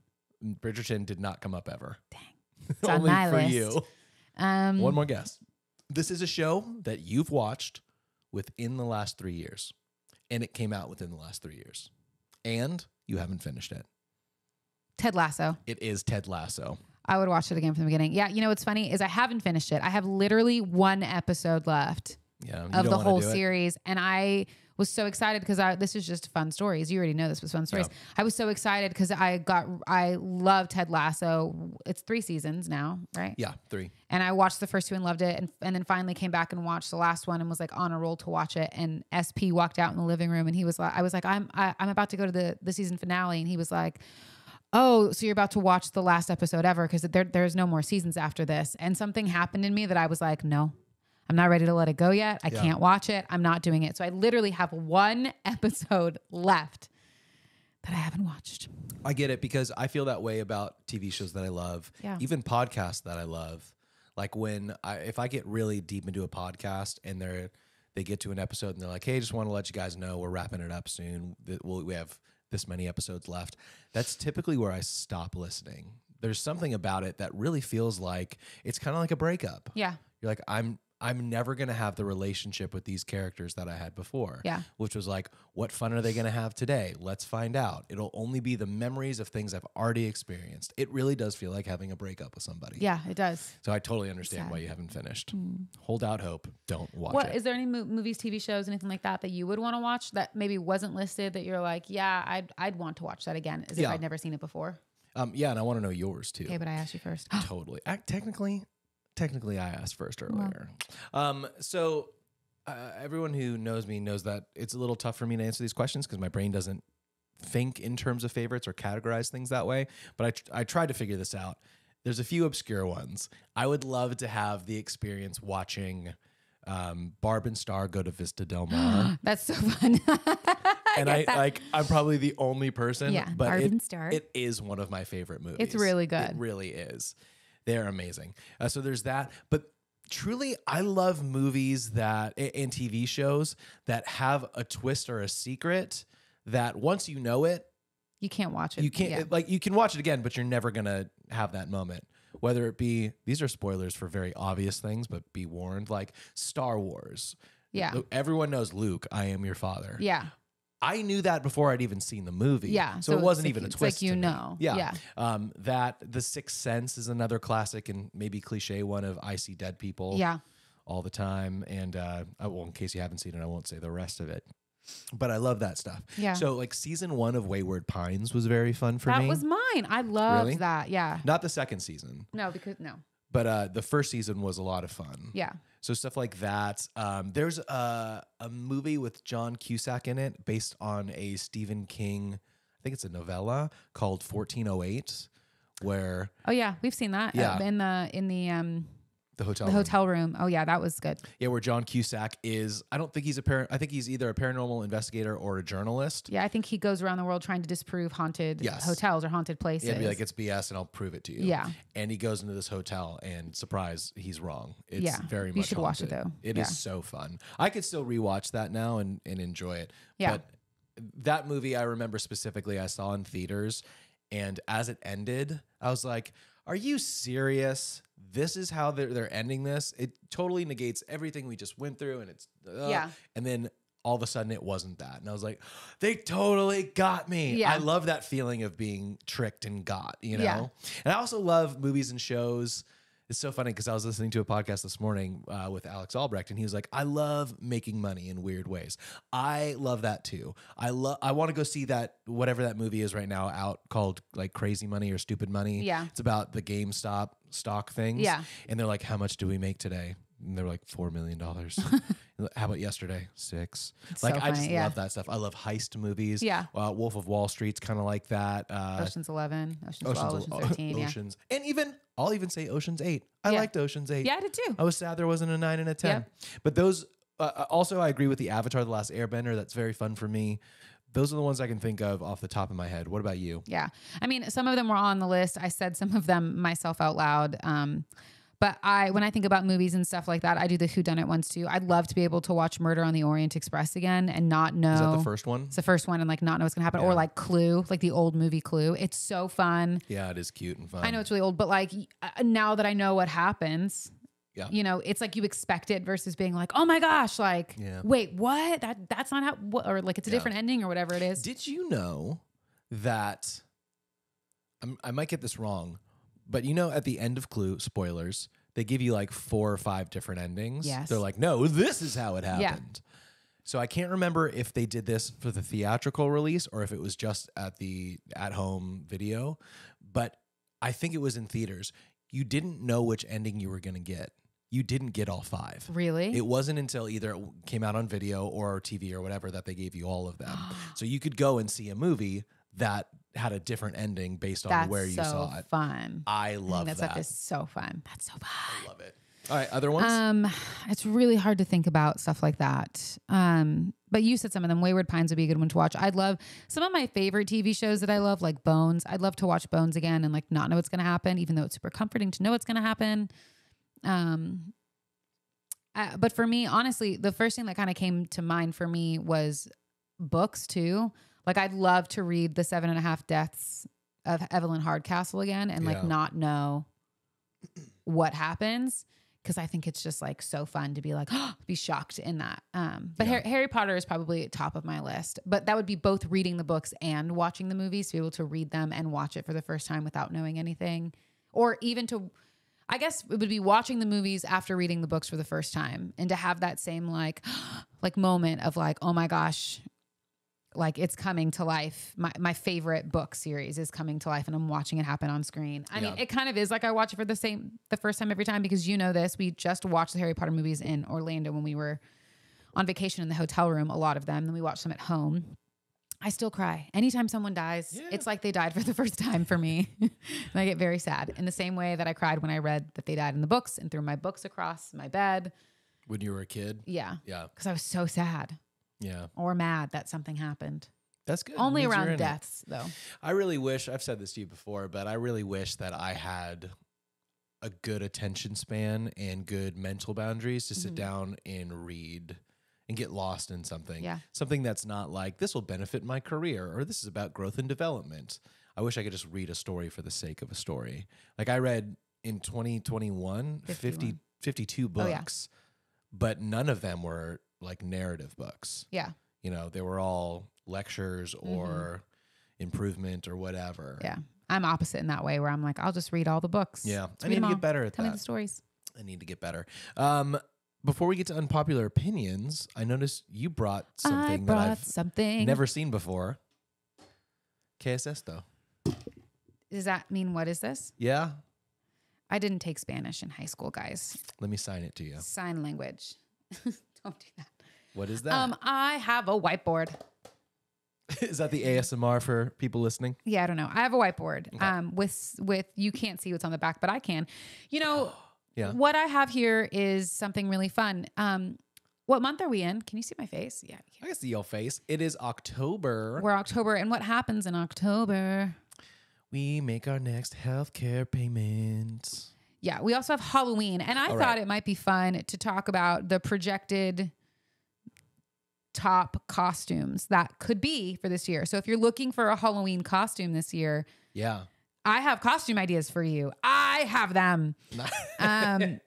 Bridgerton did not come up ever. Dang. It's Only on my for list. you. One more guess. This is a show that you've watched within the last 3 years. And it came out within the last 3 years. And you haven't finished it. Ted Lasso. It is Ted Lasso. I would watch it again from the beginning. Yeah, you know what's funny is I haven't finished it. I have literally one episode left of the whole series. And I was so excited because this is just fun stories. You already know this was fun stories. Yeah. I was so excited because I love Ted Lasso. It's 3 seasons now, right? Yeah, 3. And I watched the first 2 and loved it. And then finally came back and watched the last one and was like on a roll to watch it. And SP walked out in the living room and he was like, I was like, I'm about to go to the season finale. And he was like, oh, so you're about to watch the last episode ever because there's no more seasons after this. And something happened in me that I was like, no, I'm not ready to let it go yet. I can't watch it. I'm not doing it. So I literally have 1 episode left that I haven't watched. I get it because I feel that way about TV shows that I love, even podcasts that I love. Like if I get really deep into a podcast and they get to an episode and they're like, hey, just want to let you guys know we're wrapping it up soon. We have this many episodes left. That's typically where I stop listening. There's something about it that really feels like it's kind of like a breakup. Yeah. You're like, I'm never going to have the relationship with these characters that I had before. Yeah. Which was like, what fun are they going to have today? Let's find out. It'll only be the memories of things I've already experienced. It really does feel like having a breakup with somebody. Yeah, it does. So I totally understand why you haven't finished. Hold out hope. Don't watch it. Is there any movies, TV shows, anything like that you would want to watch that maybe wasn't listed that you're like, yeah, I'd want to watch that again as if I'd never seen it before? Yeah, and I want to know yours too. Okay, but I asked you first. Totally. Technically, I asked first earlier. So everyone who knows me knows that it's a little tough for me to answer these questions because my brain doesn't think in terms of favorites or categorize things that way. But I tried to figure this out. There's a few obscure ones. I would love to have the experience watching Barb and Star go to Vista Del Mar. That's so fun. And I'm probably the only person. Yeah, but Barb and Star. It is one of my favorite movies. It's really good. It really is. They're amazing. So there's that. But truly, I love movies and TV shows that have a twist or a secret that once you know it, you can't watch it. You can't you can watch it again, but you're never gonna have that moment. Whether it be, these are spoilers for very obvious things, but be warned, like Star Wars. Yeah. Everyone knows Luke, I am your father. Yeah. I knew that before I'd even seen the movie. Yeah. So it wasn't even a twist. It's like, know. Yeah. That The Sixth Sense is another classic and maybe cliche one of I see dead people all the time. And in case you haven't seen it, I won't say the rest of it. But I love that stuff. Yeah. So like season 1 of Wayward Pines was very fun for me. That was mine. I loved that. Yeah. Not the second season. No. But the first season was a lot of fun. Yeah. So stuff like that. There's a movie with John Cusack in it based on a Stephen King, I think it's a novella called 1408, where we've seen that in the hotel room. Oh yeah, that was good. Yeah, where John Cusack is, I don't think he's I think he's either a paranormal investigator or a journalist. Yeah, I think he goes around the world trying to disprove haunted hotels or haunted places. Yeah, he'd be like, it's BS and I'll prove it to you. Yeah. And he goes into this hotel and surprise, he's wrong. It's very much You should haunted. watch it though. It is so fun. I could still rewatch that now and enjoy it. Yeah. But that movie I remember specifically I saw in theaters, and as it ended, I was like, are you serious? This is how they're ending this? It totally negates everything we just went through, and it's and then all of a sudden it wasn't that, and I was like, they totally got me. Yeah. I love that feeling of being tricked and got, you know. And I also love movies and shows. It's so funny because I was listening to a podcast this morning with Alex Albrecht, and he was like, I love making money in weird ways. I love that too. I want to go see that, whatever that movie is right now out, called like Crazy Money or Stupid Money. Yeah. It's about the GameStop stock things. Yeah. And they're like, how much do we make today? And they were like $4 million. How about yesterday? 6. It's Like so I just funny, yeah. love that stuff. I love heist movies. Yeah. Wolf of Wall Street's kind of like that. Ocean's 11, Ocean's 12, Ocean's 13. Oceans, and I'll even say Ocean's 8. I Yeah. liked Ocean's 8. Yeah, I did too. I was sad there wasn't a 9 and a 10. Yep. But those also, I agree with the Avatar: The Last Airbender. That's very fun for me. Those are the ones I can think of off the top of my head. What about you? Yeah. I mean, some of them were on the list. I said some of them myself out loud. But when I think about movies and stuff like that, I do the whodunit ones too. I'd love to be able to watch Murder on the Orient Express again and not know. Is that the first one? It's the first one and like not know what's going to happen. Yeah. Or like Clue, like the old movie Clue. It's so fun. Yeah, it is cute and fun. I know it's really old, but like now that I know what happens, Yeah. you know, it's like you expect it versus being like, oh my gosh, like, wait, what? That's not how, or like it's a different ending or whatever it is. Did you know that, I might get this wrong, but you know, at the end of Clue, spoilers, they give you like 4 or 5 different endings. Yes. They're like, no, this is how it happened. Yeah. So I can't remember if they did this for the theatrical release or if it was just at the at-home video, but I think it was in theaters. You didn't know which ending you were going to get. You didn't get all 5. Really? It wasn't until either it came out on video or TV or whatever that they gave you all of them. So you could go and see a movie that had a different ending based on where you saw it. That's fun. I love that. that. Stuff is so fun. That's so fun. I love it. All right, other ones? It's really hard to think about stuff like that. But you said some of them. Wayward Pines would be a good one to watch. I'd love some of my favorite TV shows that I love, like Bones. I'd love to watch Bones again and like not know what's going to happen, even though it's super comforting to know what's going to happen. But for me, honestly, the first thing that kind of came to mind for me was books too. Like I'd love to read The 7.5 Deaths of Evelyn Hardcastle again and like not know what happens. Cause I think it's just like so fun to be like, be shocked in that. But Harry Potter is probably top of my list, but that would be both reading the books and watching the movies to be able to read them and watch it for the first time without knowing anything, or even to, I guess it would be watching the movies after reading the books for the first time and to have that same like moment of like, oh my gosh, like it's coming to life. My favorite book series is coming to life and I'm watching it happen on screen. I mean, it kind of is like I watch it for the first time every time because you know this. We just watched the Harry Potter movies in Orlando when we were on vacation in the hotel room, a lot of them. Then we watched them at home. I still cry. Anytime someone dies, it's like they died for the first time for me. And I get very sad in the same way that I cried when I read that they died in the books and threw my books across my bed. When you were a kid? Yeah. Yeah. Because I was so sad. Yeah. Or mad that something happened. That's good. Only around deaths, though. I really wish, I've said this to you before, but I really wish that I had a good attention span and good mental boundaries to sit down and read and get lost in something. Yeah. Something that's not like, this will benefit my career or this is about growth and development. I wish I could just read a story for the sake of a story. Like I read in 2021, 52 books, but none of them were like narrative books. Yeah. You know, they were all lectures or improvement or whatever. Yeah. I'm opposite in that way where I'm like, I'll just read all the books. Yeah. Just I need to get better at Tell me that. the stories. I need to get better. Before we get to unpopular opinions, I noticed you brought something that I've never seen before. ¿Qué es esto? Does that mean what is this? Yeah. I didn't take Spanish in high school, guys. Let me sign it to you. Sign language. Don't do that. What is that? I have a whiteboard. Is that the ASMR for people listening? Yeah, I don't know. I have a whiteboard. Okay. With you can't see what's on the back, but I can. You know, what I have here is something really fun. What month are we in? Can you see my face? Yeah. I can see your face. It is October. We're October. And what happens in October? We make our next healthcare payment. Yeah. We also have Halloween. And I thought it might be fun to talk about the projected top costumes that could be for this year. So if you're looking for a Halloween costume this year, I have costume ideas for you. I have them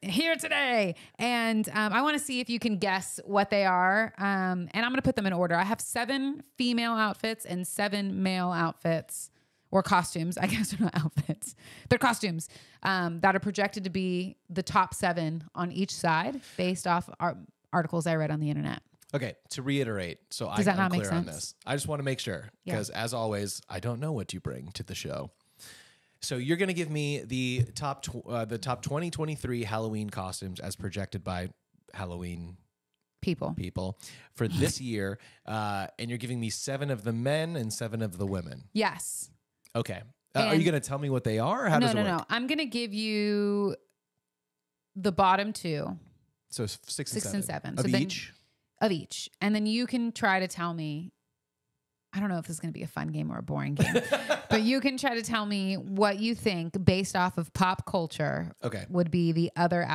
here today. And I want to see if you can guess what they are. And I'm going to put them in order. I have 7 female outfits and 7 male outfits or costumes. I guess they're not outfits. They're costumes that are projected to be the top 7 on each side based off articles I read on the internet. Okay, to reiterate, so I'm clear on this. I just want to make sure, because as always, I don't know what you bring to the show. So you're going to give me the top 2023 Halloween costumes as projected by Halloween people for this year, and you're giving me 7 of the men and 7 of the women. Yes. Okay. Are you going to tell me what they are? Or how does it work? No. I'm going to give you the bottom 2. So 6 and 7 of each. Of each, and then you can try to tell me. I don't know if this is going to be a fun game or a boring game, but you can try to tell me what you think based off of pop culture. Okay. Would be the other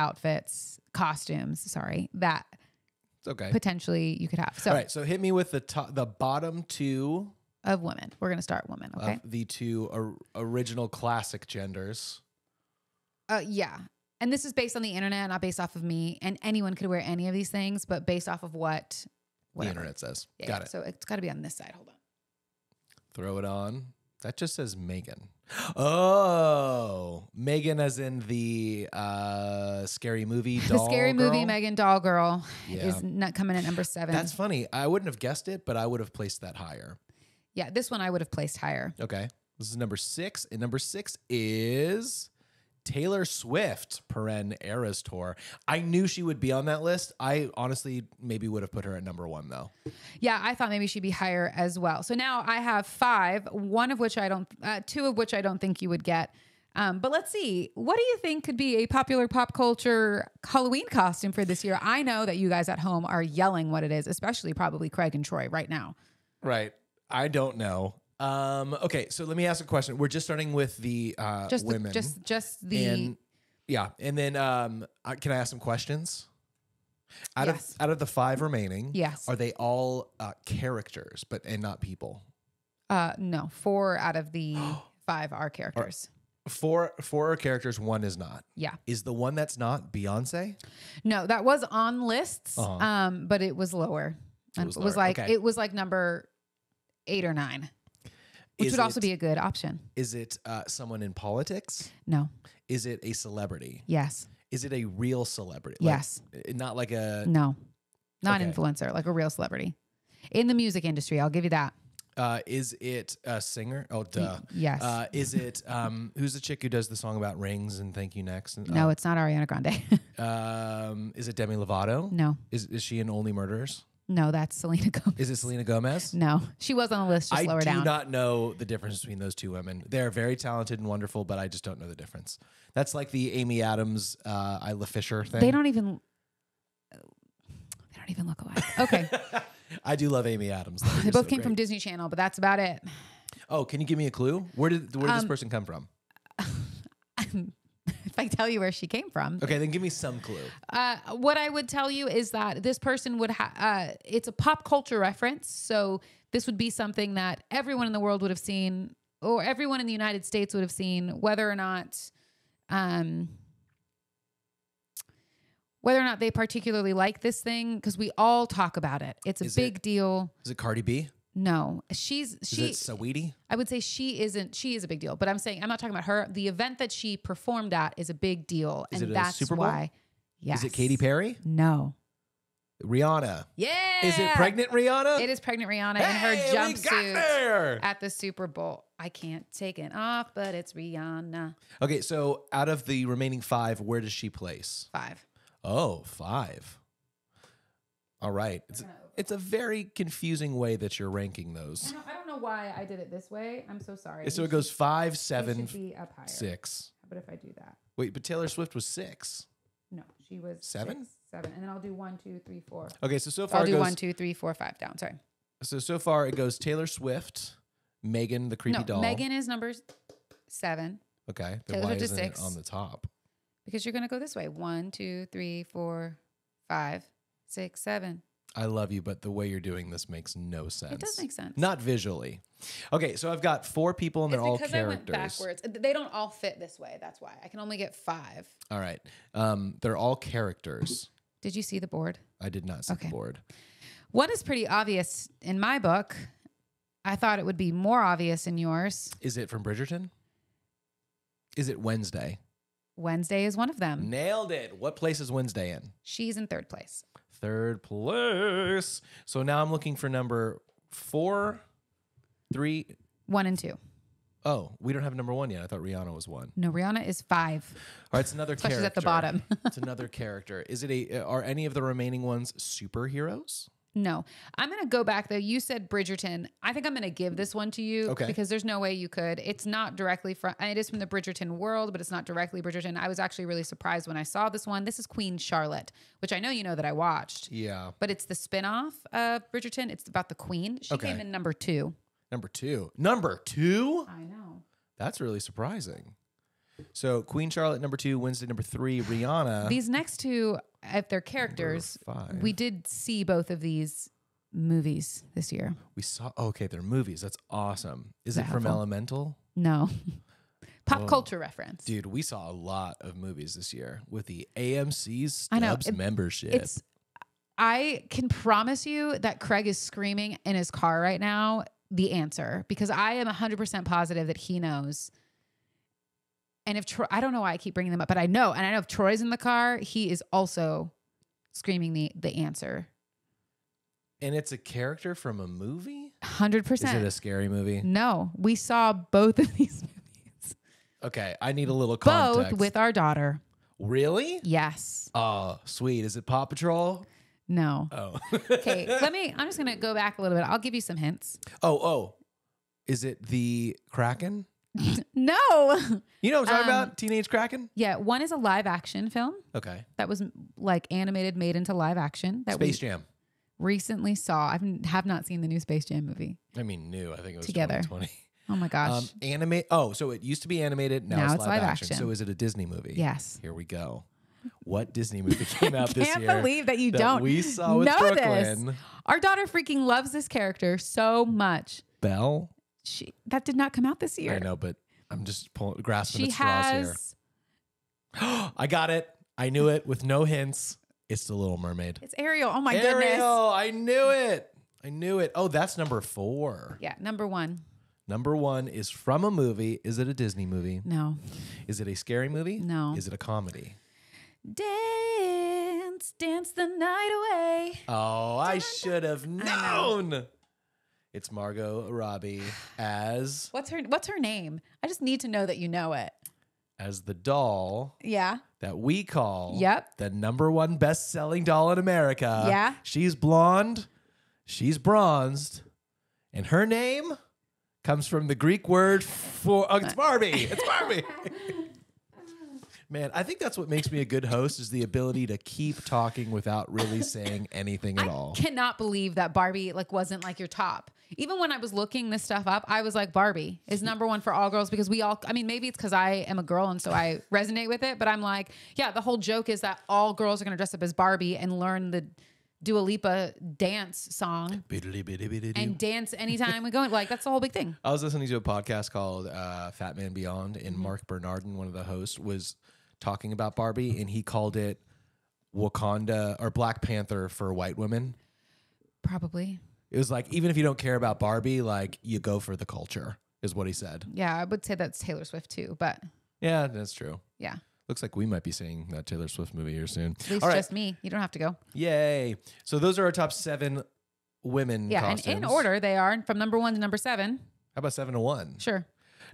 costumes. Sorry, that. Okay. Potentially you could have. So, all right. So hit me with the bottom 2 of women. We're going to start women. Okay. Of the 2 original classic genders. Yeah. And this is based on the internet, not based off of me. And anyone could wear any of these things, but based off of what the internet says. Yeah, Got it. So it's got to be on this side. Hold on. Throw it on. That just says Megan. Oh, Megan as in the scary movie doll The scary girl? movie Megan doll girl Yeah. is not coming at number 7. That's funny. I wouldn't have guessed it, but I would have placed that higher. Yeah, this one I would have placed higher. Okay. This is number 6. And number 6 is Taylor Swift, Eras Tour. I knew she would be on that list. I honestly maybe would have put her at number 1 though. Yeah, I thought maybe she'd be higher as well. So now I have 5, 2 of which I don't think you would get. But let's see. What do you think could be a popular pop culture Halloween costume for this year? I know that you guys at home are yelling what it is, especially probably Craig and Troy right now. Right. I don't know. Okay, so let me ask a question. We're just starting with the women. And then can I ask some questions? Out of the 5 remaining, yes, are they all characters and not people? No, 4 out of the 5 are characters. 4 are characters, 1 is not. Yeah. Is the one that's not Beyonce? No, that was on lists, but it was lower. It was like number 8 or 9. Which would also be a good option. Is it someone in politics? No. Is it a celebrity? Yes. Is it a real celebrity? Yes. Not like a... No. Not an influencer, like a real celebrity. In the music industry, I'll give you that. Is it a singer? Oh, duh. Yes. Is it... who's the chick who does the song about rings and Thank You Next? No, it's not Ariana Grande. Is it Demi Lovato? No. Is she in Only Murders? No, that's Selena Gomez. Is it Selena Gomez? No, she was on the list, just lower down. I do not know the difference between those 2 women. They're very talented and wonderful, but I just don't know the difference. That's like the Amy Adams, Isla Fisher thing. They don't even look alike. Okay. I do love Amy Adams. They both came from Disney Channel, but that's about it. Oh, can you give me a clue? Where did this person come from? If I tell you where she came from. Okay, then give me some clue. What I would tell you is that this person would have, it's a pop culture reference. So this would be something that everyone in the world would have seen, or everyone in the United States would have seen, whether or not they particularly like this thing, because we all talk about it. It's a big deal. Is it Cardi B? No, is it Saweetie? I would say she isn't. She is a big deal, but I'm not talking about her. The event that she performed at is a big deal, Is and it that's Super Bowl? why. Yes. Is it Katy Perry? No. Rihanna. Yeah. Is it pregnant Rihanna? It is pregnant Rihanna in her jumpsuit at the Super Bowl. I can't take it off, but it's Rihanna. Okay, so out of the remaining 5, where does she place? 5. Oh, 5. All right. It's a very confusing way that you're ranking those. I don't know why I did it this way. I'm so sorry. So it goes 5, 7, should be up higher. 6. How about if I do that? Wait, but Taylor Swift was 6. No, she was 7? 6, 7, and then I'll do 1, 2, 3, 4. Okay, so far I'll it do goes 1, 2, 3, 4, 5 down. Sorry. So far it goes Taylor Swift, Megan the creepy doll. Megan is number 7. Okay, then Taylor why Swift is isn't it 6. on the top? Because you're gonna go this way. 1, 2, 3, 4, 5, 6, 7. I love you, but the way you're doing this makes no sense. It does make sense. Not visually. Okay, so I've got 4 people and they're all characters. I went backwards. They don't all fit this way. That's why. I can only get 5. All right. They're all characters. Did you see the board? I did not see the board. One is pretty obvious in my book. I thought it would be more obvious in yours. Is it from Bridgerton? Is it Wednesday? Wednesday is one of them. Nailed it. What place is Wednesday in? She's in 3rd place. 3rd place. So now I'm looking for number 4, 3. 1 and 2. Oh, we don't have number 1 yet. I thought Rihanna was 1. No, Rihanna is 5. All right, it's another character. She's at the bottom. It's another character. Are any of the remaining ones superheroes? No, I'm going to go back though. You said Bridgerton. I think I'm going to give this one to you because there's no way you could. It's not directly from, it is from the Bridgerton world, but it's not directly Bridgerton. I was actually really surprised when I saw this one. This is Queen Charlotte, which I know you know that I watched. Yeah. But it's the spinoff of Bridgerton. It's about the Queen. She came in number 2. Number 2. Number 2? I know. That's really surprising. So Queen Charlotte, number 2, Wednesday, number 3, Rihanna. These next two, if they're characters, we did see both of these movies this year. We saw, okay, they're movies. That's awesome. Is it from Elemental? No. Pop culture reference. Dude, we saw a lot of movies this year with the AMC Stubs membership. I can promise you that Craig is screaming in his car right now the answer because I am 100% positive that he knows. And if Troy, I don't know why I keep bringing them up, but I know. And I know if Troy's in the car, he is also screaming the answer. And it's a character from a movie? 100%. Is it a scary movie? No. We saw both of these movies. Okay. I need a little context. Both with our daughter. Really? Yes. Oh, sweet. Is it Paw Patrol? No. Oh. Okay. I'm just going to go back a little bit. I'll give you some hints. Oh. Is it the Kraken? No. You know what I'm talking about? Teenage Kraken? Yeah. One is a live action film. Okay. That was like animated, made into live action. That Space Jam. Recently saw. I have not seen the new Space Jam movie. I mean, new. I think it was Together. 2020. Oh my gosh. So it used to be animated. Now it's live action. So is it a Disney movie? Yes. Here we go. What Disney movie came out this year? I can't believe that you don't we saw with know Brooklyn. This. Our daughter freaking loves this character so much. Belle? That did not come out this year. I know, but I'm just grasping at straws here. I got it. I knew it with no hints. It's The Little Mermaid. It's Ariel. Oh my goodness. Ariel. I knew it. Oh, that's number 4. Yeah, number 1. Number 1 is from a movie. Is it a Disney movie? No. Is it a scary movie? No. Is it a comedy? Dance the night away. Oh, I should have known. It's Margot Robbie as... What's her name? I just need to know that you know it. As the doll. Yeah. That we call the number 1 best-selling doll in America. Yeah. She's blonde. She's bronzed. And her name comes from the Greek word for... Oh, it's Barbie. It's Barbie. Man, I think that's what makes me a good host is the ability to keep talking without really saying anything at all. I cannot believe that Barbie wasn't like your top. Even when I was looking this stuff up, I was like, Barbie is number 1 for all girls because maybe it's because I am a girl and so I resonate with it. But I'm like, yeah, the whole joke is that all girls are going to dress up as Barbie and learn the Dua Lipa dance song and dance anytime we go. Like, that's the whole big thing. I was listening to a podcast called Fat Man Beyond, and Mark Bernardin, one of the hosts, was talking about Barbie, and he called it Wakanda or Black Panther for white women. Probably. It was like, even if you don't care about Barbie, like, you go for the culture, is what he said. Yeah, I would say that's Taylor Swift too, but... Yeah, that's true. Yeah. Looks like we might be seeing that Taylor Swift movie here soon. At least just me. You don't have to go. Yay. So those are our top 7 women costumes. And in order, they are from number 1 to number 7. How about 7 to 1? Sure.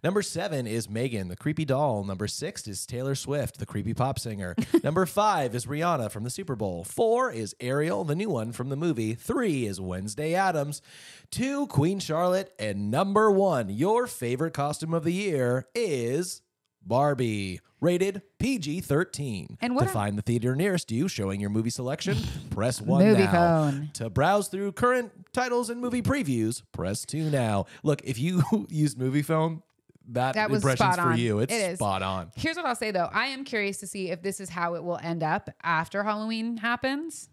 Number 7 is Megan, the creepy doll. Number 6 is Taylor Swift, the creepy pop singer. Number 5 is Rihanna from the Super Bowl. 4 is Ariel, the new one from the movie. 3 is Wednesday Addams. 2, Queen Charlotte. And number 1, your favorite costume of the year is Barbie. Rated PG-13. And to find the theater nearest you showing your movie selection, press 1 movie now. phone. To browse through current titles and movie previews, press 2 now. Look, if you used movie phone, that was impression's spot for on. you. It's It is. spot on. Here's what I'll say, though. I am curious to see if this is how it will end up after Halloween happens.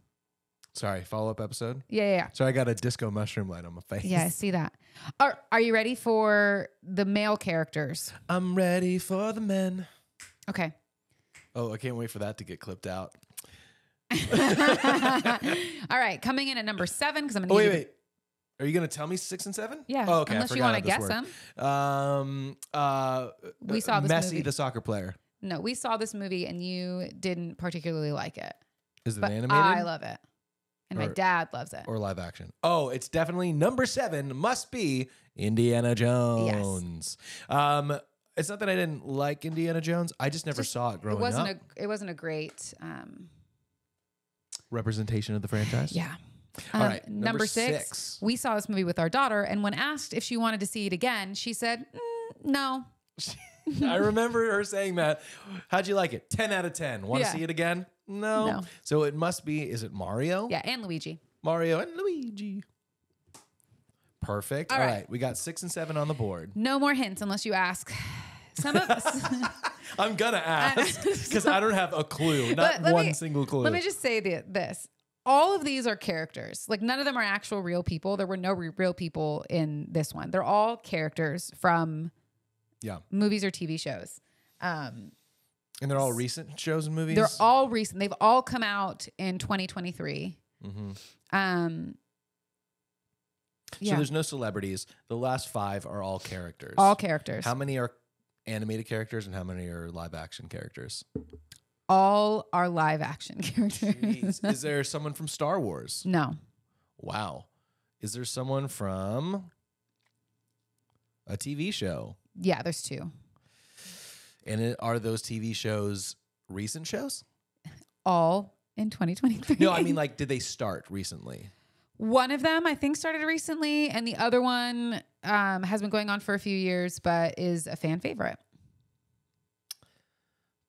Sorry, follow-up episode? Yeah. So I got a disco mushroom light on my face. Yeah, I see that. Are you ready for the male characters? I'm ready for the men. Okay. Oh, I can't wait for that to get clipped out. All right, coming in at number 7 because I'm going to wait. Are you going to tell me 6 and 7? Yeah. Oh, okay. Unless you want to guess them. We saw this Messi, movie. the soccer player. No, we saw this movie and you didn't particularly like it. Is it But animated? I love it. And my dad loves it. Or live action. Oh, it's definitely number 7. Must be Indiana Jones. It's not that I didn't like Indiana Jones. I just never saw it growing up. It wasn't a great representation of the franchise. Yeah. All right. Number six. We saw this movie with our daughter, and when asked if she wanted to see it again, she said, no. I remember her saying that. How'd you like it? 10 out of 10. Want to see it again? No. So it must be, is it Mario? Yeah, and Luigi. Mario and Luigi. Perfect. All right. We got 6 and 7 on the board. No more hints unless you ask. Some of us. I'm going to ask because I don't have a clue. Not one single clue. Let me just say this. All of these are characters. Like, none of them are actual real people. There were no real people in this one. They're all characters from movies or TV shows. And they're all recent shows and movies? They're all recent. They've all come out in 2023. Mm-hmm. So there's no celebrities. The last 5 are all characters. All characters. How many are animated characters and how many are live action characters? All are live action characters. Jeez. Is there someone from Star Wars? No. Wow. Is there someone from a TV show? Yeah, there's 2. And are those TV shows recent shows? All in 2023. No, I mean, like, did they start recently? One of them, I think, started recently, and the other one has been going on for a few years, but is a fan favorite.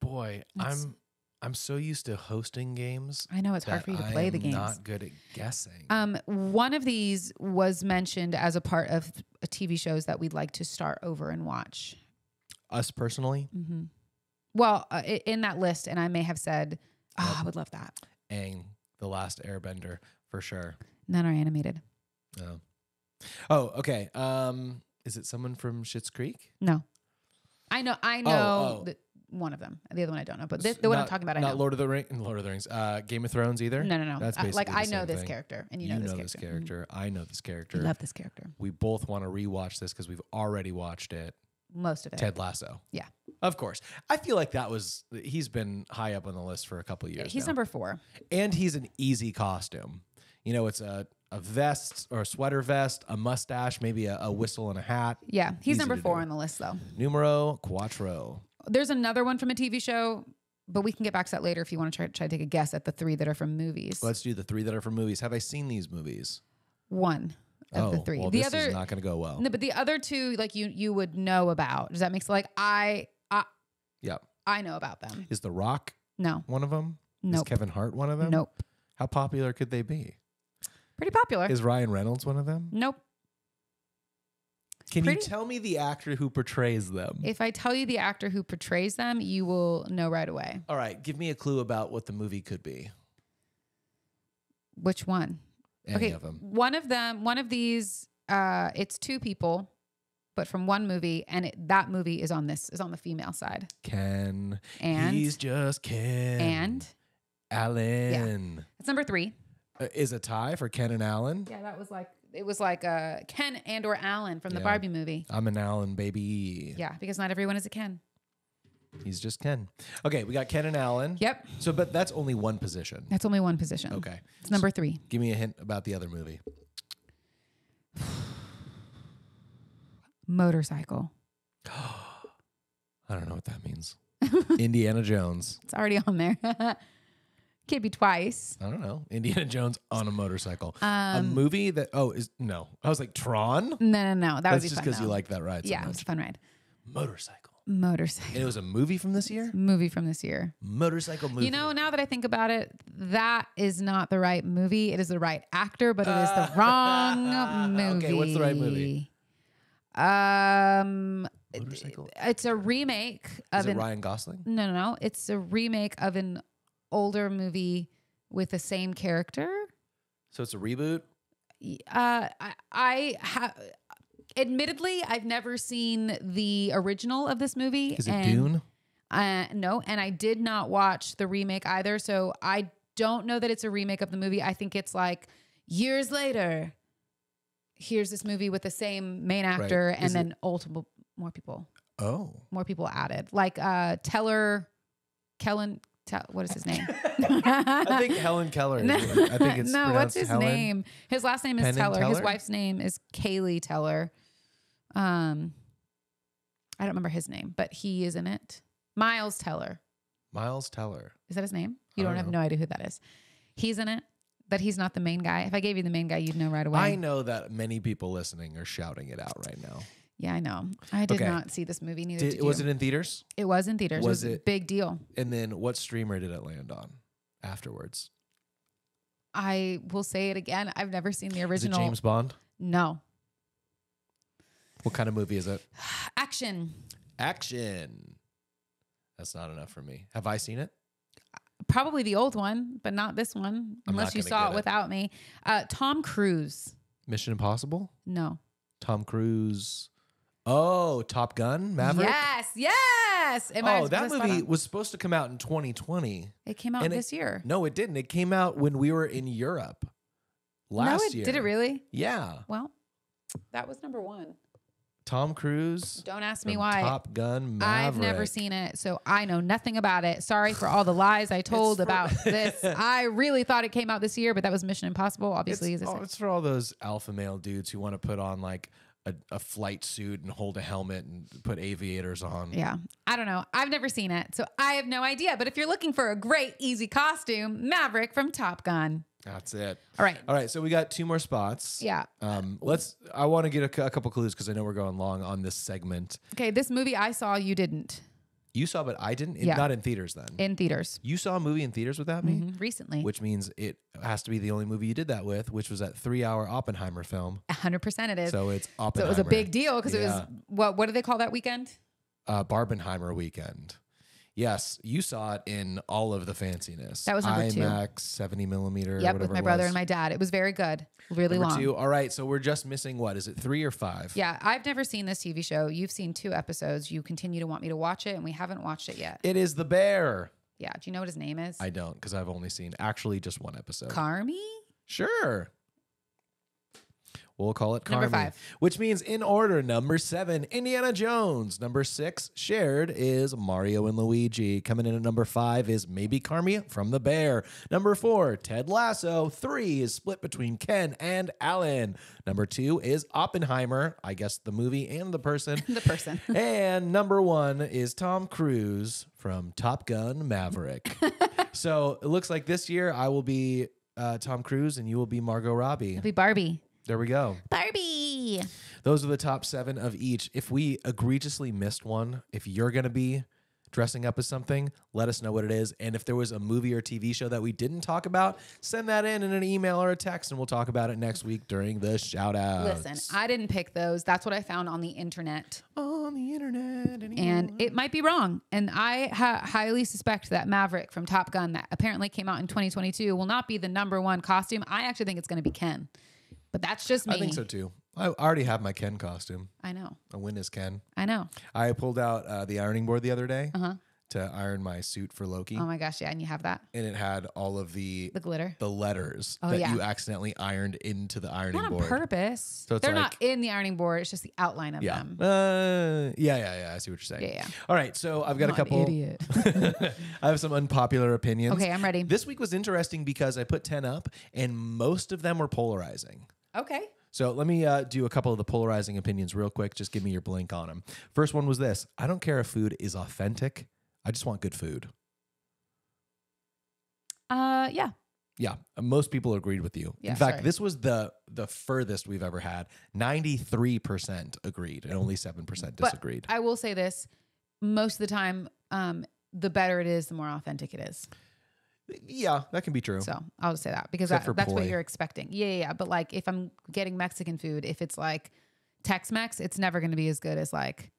Boy, I'm so used to hosting games. I know it's hard for you to play the games. I'm not good at guessing. One of these was mentioned as a part of TV shows that we'd like to start over and watch. Us personally? Mm-hmm. Well, in that list, and I may have said, I would love that. Aang, The Last Airbender, for sure. None are animated. No. Oh, okay. Is it someone from Schitt's Creek? No. I know one of them. The other one I don't know. But the one I'm talking about, I know. Not Lord of the Rings. Game of Thrones either? No. That's basically I know this character, and you know this character. I know this character. I love this character. We both want to rewatch this because we've already watched it. Most of it. Ted Lasso. Yeah. Of course. I feel like he's been high up on the list for a couple of years. He's number 4. And he's an easy costume. You know, it's a vest or a sweater vest, a mustache, maybe a whistle and a hat. Yeah, he's Easy number to 4 do. on the list, though. Numero cuatro. There's another one from a TV show, but we can get back to that later if you want to try to take a guess at the 3 that are from movies. Let's do the 3 that are from movies. Have I seen these movies? 1 of the 3. Well, the this other is not going to go well. No, but the other 2, like you would know about. Does that make sense? Like Yep. I know about them. Is The Rock No. one of them? Nope. Is Kevin Hart one of them? Nope. How popular could they be? Pretty popular. Is Ryan Reynolds one of them? Nope. Can you tell me the actor who portrays them? If I tell you the actor who portrays them, you will know right away. All right. Give me a clue about what the movie could be. Which one? Any of them. One of these, it's 2 people, but from one movie, and that movie is on the female side. Ken. And he's just Ken. And Alan. Yeah. It's number 3. Is a tie for Ken and Alan? Yeah, it was like Ken and or Alan from the Barbie movie. I'm an Alan, baby. Yeah, because not everyone is a Ken. He's just Ken. Okay, we got Ken and Alan. Yep. So, but that's only one position. That's only one position. Okay. It's number 3. Give me a hint about the other movie. Motorcycle. I don't know what that means. Indiana Jones. It's already on there. Can't be twice. I don't know. Indiana Jones on a motorcycle. A movie that, I was like, Tron? No. That's just because you like that ride so Yeah, much. it was a fun ride. Motorcycle. And it was a movie from this year? Movie from this year. Motorcycle movie. You know, now that I think about it, that is not the right movie. It is the right actor, but it is the wrong movie. Okay, what's the right movie? Motorcycle? It's a remake of Is it Ryan Gosling? No. It's a remake of an older movie with the same character. So it's a reboot? I have... Admittedly, I've never seen the original of this movie. Is it Dune? No, and I did not watch the remake either, so I don't know that it's a remake of the movie. I think it's like years later, here's this movie with the same main actor, right. And then more people. Oh. More people added. Like Kellen... what is his name? I think Helen Keller. I think it's no. What's his Helen? name? His last name is Penn Teller. Teller. His wife's name is Kaylee Teller. I don't remember his name, but he is in it. Miles Teller. Miles Teller. Is that his name? You don't have know. no idea who that is. He's in it, but he's not the main guy. If I gave you the main guy, you'd know right away. I know that many people listening are shouting it out right now. Yeah, I know. I did not see this movie. Neither did you. Was it in theaters? It was in theaters. Was it was it- a big deal. And then what streamer did it land on afterwards? I will say it again. I've never seen the Is it original. James Bond? No. What kind of movie is it? Action. Action. That's not enough for me. Have I seen it? Probably the old one, but not this one, I'm unless not you gonna saw get it it. without me. Tom Cruise. Mission Impossible? No. Tom Cruise. Oh, Top Gun? Maverick? Yes. Oh, that movie was supposed to come out in 2020. It came out And this year. No, it didn't. It came out when we were in Europe last year. Did it really? Yeah. Well, that was number one. Tom Cruise. Don't ask me from why. Top Gun Maverick. I've never seen it, so I know nothing about it. Sorry for all the lies I told about this. I really thought it came out this year, but that was Mission Impossible. Obviously, It's for all those alpha male dudes who want to put on like a flight suit and hold a helmet and put aviators on. yeah. I don't know. I've never seen it, so I have no idea. But if you're looking for a great, easy costume, Maverick from Top Gun. That's it. All right. All right. So we got 2 more spots. Yeah. I want to get a couple clues because I know we're going long on this segment. Okay, this movie I saw, you didn't. You saw, but I didn't. Yeah. Not in theaters then. In theaters. You saw a movie in theaters without me, Recently. which means it has to be the only movie you did that with, which was that 3-hour Oppenheimer film. 100% it is. So it's So Oppenheimer. it was a big deal because it Yeah. was, what do they call that weekend? Barbenheimer weekend. Yes, you saw it in all of the fanciness. That was number 2. IMAX 70 millimeter. Yep, whatever with my it brother was. and my dad. It was very good. Really Number long. 2. All right, so we're just missing what? Is it 3 or 5? Yeah, I've never seen this TV show. You've seen 2 episodes. You continue to want me to watch it, and we haven't watched it yet. It is The Bear. Yeah. Do you know what his name is? I don't, because I've only seen actually just 1 episode. Carmy? Sure. We'll call it Carmy. Number 5. Which means in order, number 7, Indiana Jones. Number 6, shared, is Mario and Luigi. Coming in at number 5 is maybe Carmy from The Bear. Number 4, Ted Lasso. 3 is split between Ken and Alan. Number 2 is Oppenheimer. I guess the movie and the person. The person. And number 1 is Tom Cruise from Top Gun Maverick. So it looks like this year I will be Tom Cruise and you will be Margot Robbie. It'll be Barbie. There we go. Barbie. Those are the top 7 of each. If we egregiously missed one, if you're going to be dressing up as something, let us know what it is. And if there was a movie or TV show that we didn't talk about, send that in an email or a text, and we'll talk about it next week during the shout outs. Listen, I didn't pick those. That's what I found on the internet. On the internet. And it might be wrong. And I highly suspect that Maverick from Top Gun, that apparently came out in 2022, will not be the number 1 costume. I actually think it's going to be Ken. But that's just me. I think so too. I already have my Ken costume. I know. A win is Ken. I know. I pulled out the ironing board the other day to iron my suit for Loki. Oh my gosh, yeah, and you have that. And it had all of the glitter. the letters Oh, that yeah. you accidentally ironed into the ironing Not on board. purpose. So it's They're like- not in the ironing board. It's just the outline of Yeah. them. Yeah. I see what you're saying. Yeah. All right. So I've got I'm a couple. an idiot. I have some unpopular opinions. Okay, I'm ready. This week was interesting because I put 10 up and most of them were polarizing. Okay. So let me do a couple of the polarizing opinions real quick. Just give me your blink on them. First one was this. I don't care if food is authentic. I just want good food. Yeah. Yeah, most people agreed with you. Yeah, In fact, sorry. this was the furthest we've ever had. 93% agreed and only 7% disagreed. But I will say this. Most of the time, the better it is, the more authentic it is. Yeah, that can be true. So I'll just say that because Except for that's what poi. you're expecting. Yeah. But like if I'm getting Mexican food, if it's like Tex-Mex, it's never going to be as good as like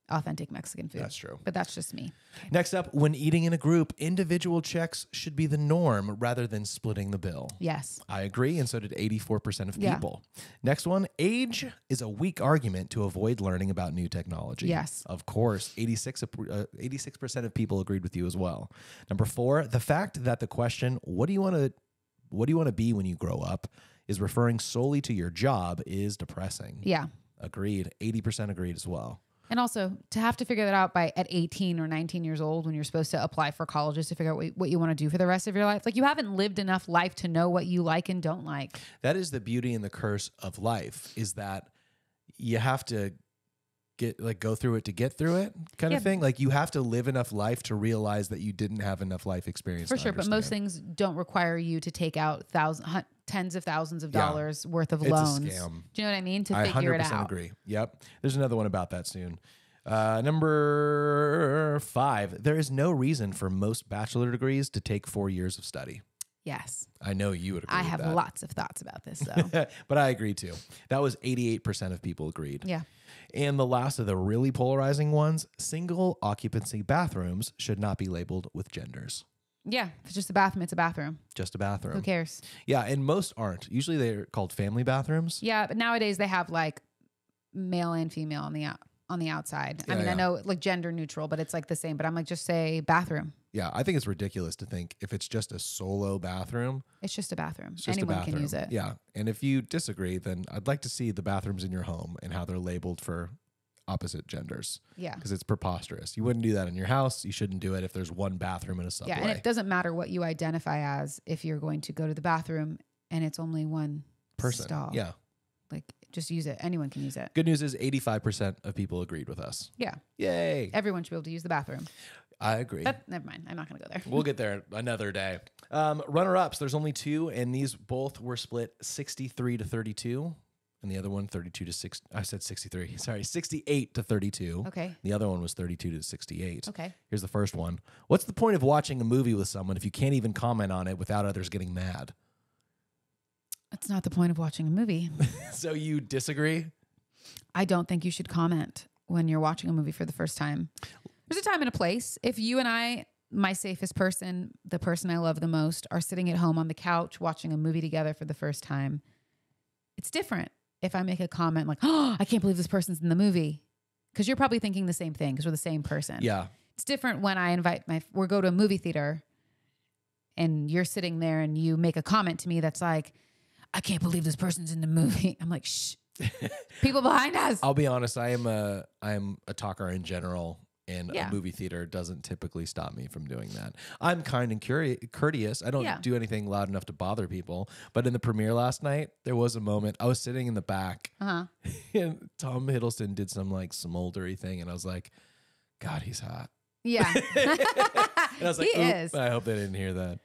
authentic Mexican food. That's true. But that's just me. Next up, when eating in a group, individual checks should be the norm rather than splitting the bill. Yes. I agree, and so did 84% of Yeah. people. Next one, age is a weak argument to avoid learning about new technology. Yes. Of course, 86% of people agreed with you as well. Number 4, the fact that the question, what do you want to be when you grow up, is referring solely to your job is depressing. Yeah. Agreed. 80% agreed as well. And also to have to figure that out at 18 or 19 years old when you're supposed to apply for colleges to figure out what you want to do for the rest of your life. Like you haven't lived enough life to know what you like and don't like. That is the beauty and the curse of life, is that you have to go through it to get through it kind Yeah. of thing. Like you have to live enough life to realize that you didn't have enough life experience. For to sure. But most understand. things don't require you to take out tens of thousands of dollars worth of It's a loans. scam. Do you know what I mean? To I figure 100% it out. agree. Yep. There's another one about that soon. Number 5. There is no reason for most bachelor degrees to take 4 years of study. Yes. I know you would agree I with have that. lots of thoughts about this, though. But I agree too. That was 88% of people agreed. Yeah. And the last of the really polarizing ones, single occupancy bathrooms should not be labeled with genders. Yeah. If it's just a bathroom, it's a bathroom. Just a bathroom. Who cares? Yeah, and most aren't. Usually they're called family bathrooms. Yeah. But nowadays they have like male and female on the outside. I mean, I know like gender neutral, but it's like the same. But I'm like, just say bathroom. Yeah, I think it's ridiculous to think if it's just a solo bathroom. It's just a bathroom. It's just Anyone a bathroom. can use it. Yeah, and if you disagree, then I'd like to see the bathrooms in your home and how they're labeled for opposite genders. Yeah. Because it's preposterous. You wouldn't do that in your house. You shouldn't do it if there's one bathroom in a subway. Yeah. And it doesn't matter what you identify as if you're going to go to the bathroom and it's only one person. stall. Yeah. Like just use it. Anyone can use it. Good news is 85% of people agreed with us. Yeah. Yay. Everyone should be able to use the bathroom. I agree. But never mind. I'm not going to go there. We'll get there another day. Runner-ups, there's only 2, and these both were split 63 to 32. And the other one, 32 to 6. I said 63. Sorry, 68 to 32. Okay. The other one was 32 to 68. Okay. Here's the first one. What's the point of watching a movie with someone if you can't even comment on it without others getting mad? That's not the point of watching a movie. So you disagree? I don't think you should comment when you're watching a movie for the first time. There's a time and a place. If you and I, my safest person, the person I love the most, are sitting at home on the couch watching a movie together for the first time, it's different if I make a comment like, oh, I can't believe this person's in the movie. Because you're probably thinking the same thing because we're the same person. Yeah. It's different when I invite or go to a movie theater and you're sitting there and you make a comment to me that's like, I can't believe this person's in the movie. I'm like, shh. People behind us. I'll be honest, I am a talker in general, and Yeah. a movie theater doesn't typically stop me from doing that. I'm kind and courteous. I don't do anything loud enough to bother people. But in the premiere last night, there was a moment. I was sitting in the back, and Tom Hiddleston did some like smoldery thing, and I was like, God, he's hot. Yeah. And I was like, He is. I hope they didn't hear that.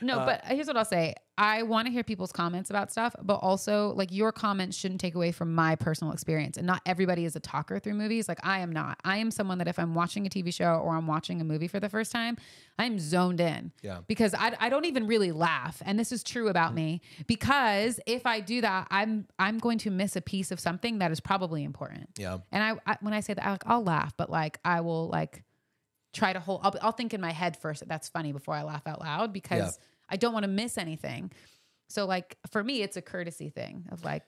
No, but here's what I'll say. I want to hear people's comments about stuff, but also like your comments shouldn't take away from my personal experience. And not everybody is a talker through movies. Like I am not. I am someone that if I'm watching a TV show or I'm watching a movie for the first time, I'm zoned in. Yeah. Because I don't even really laugh. And this is true about me because if I do that, I'm going to miss a piece of something that is probably important. Yeah. And I when I say that, I'll laugh, but like I will like try to hold, I'll think in my head first that that's funny before I laugh out loud because I don't want to miss anything. So like for me, it's a courtesy thing of like,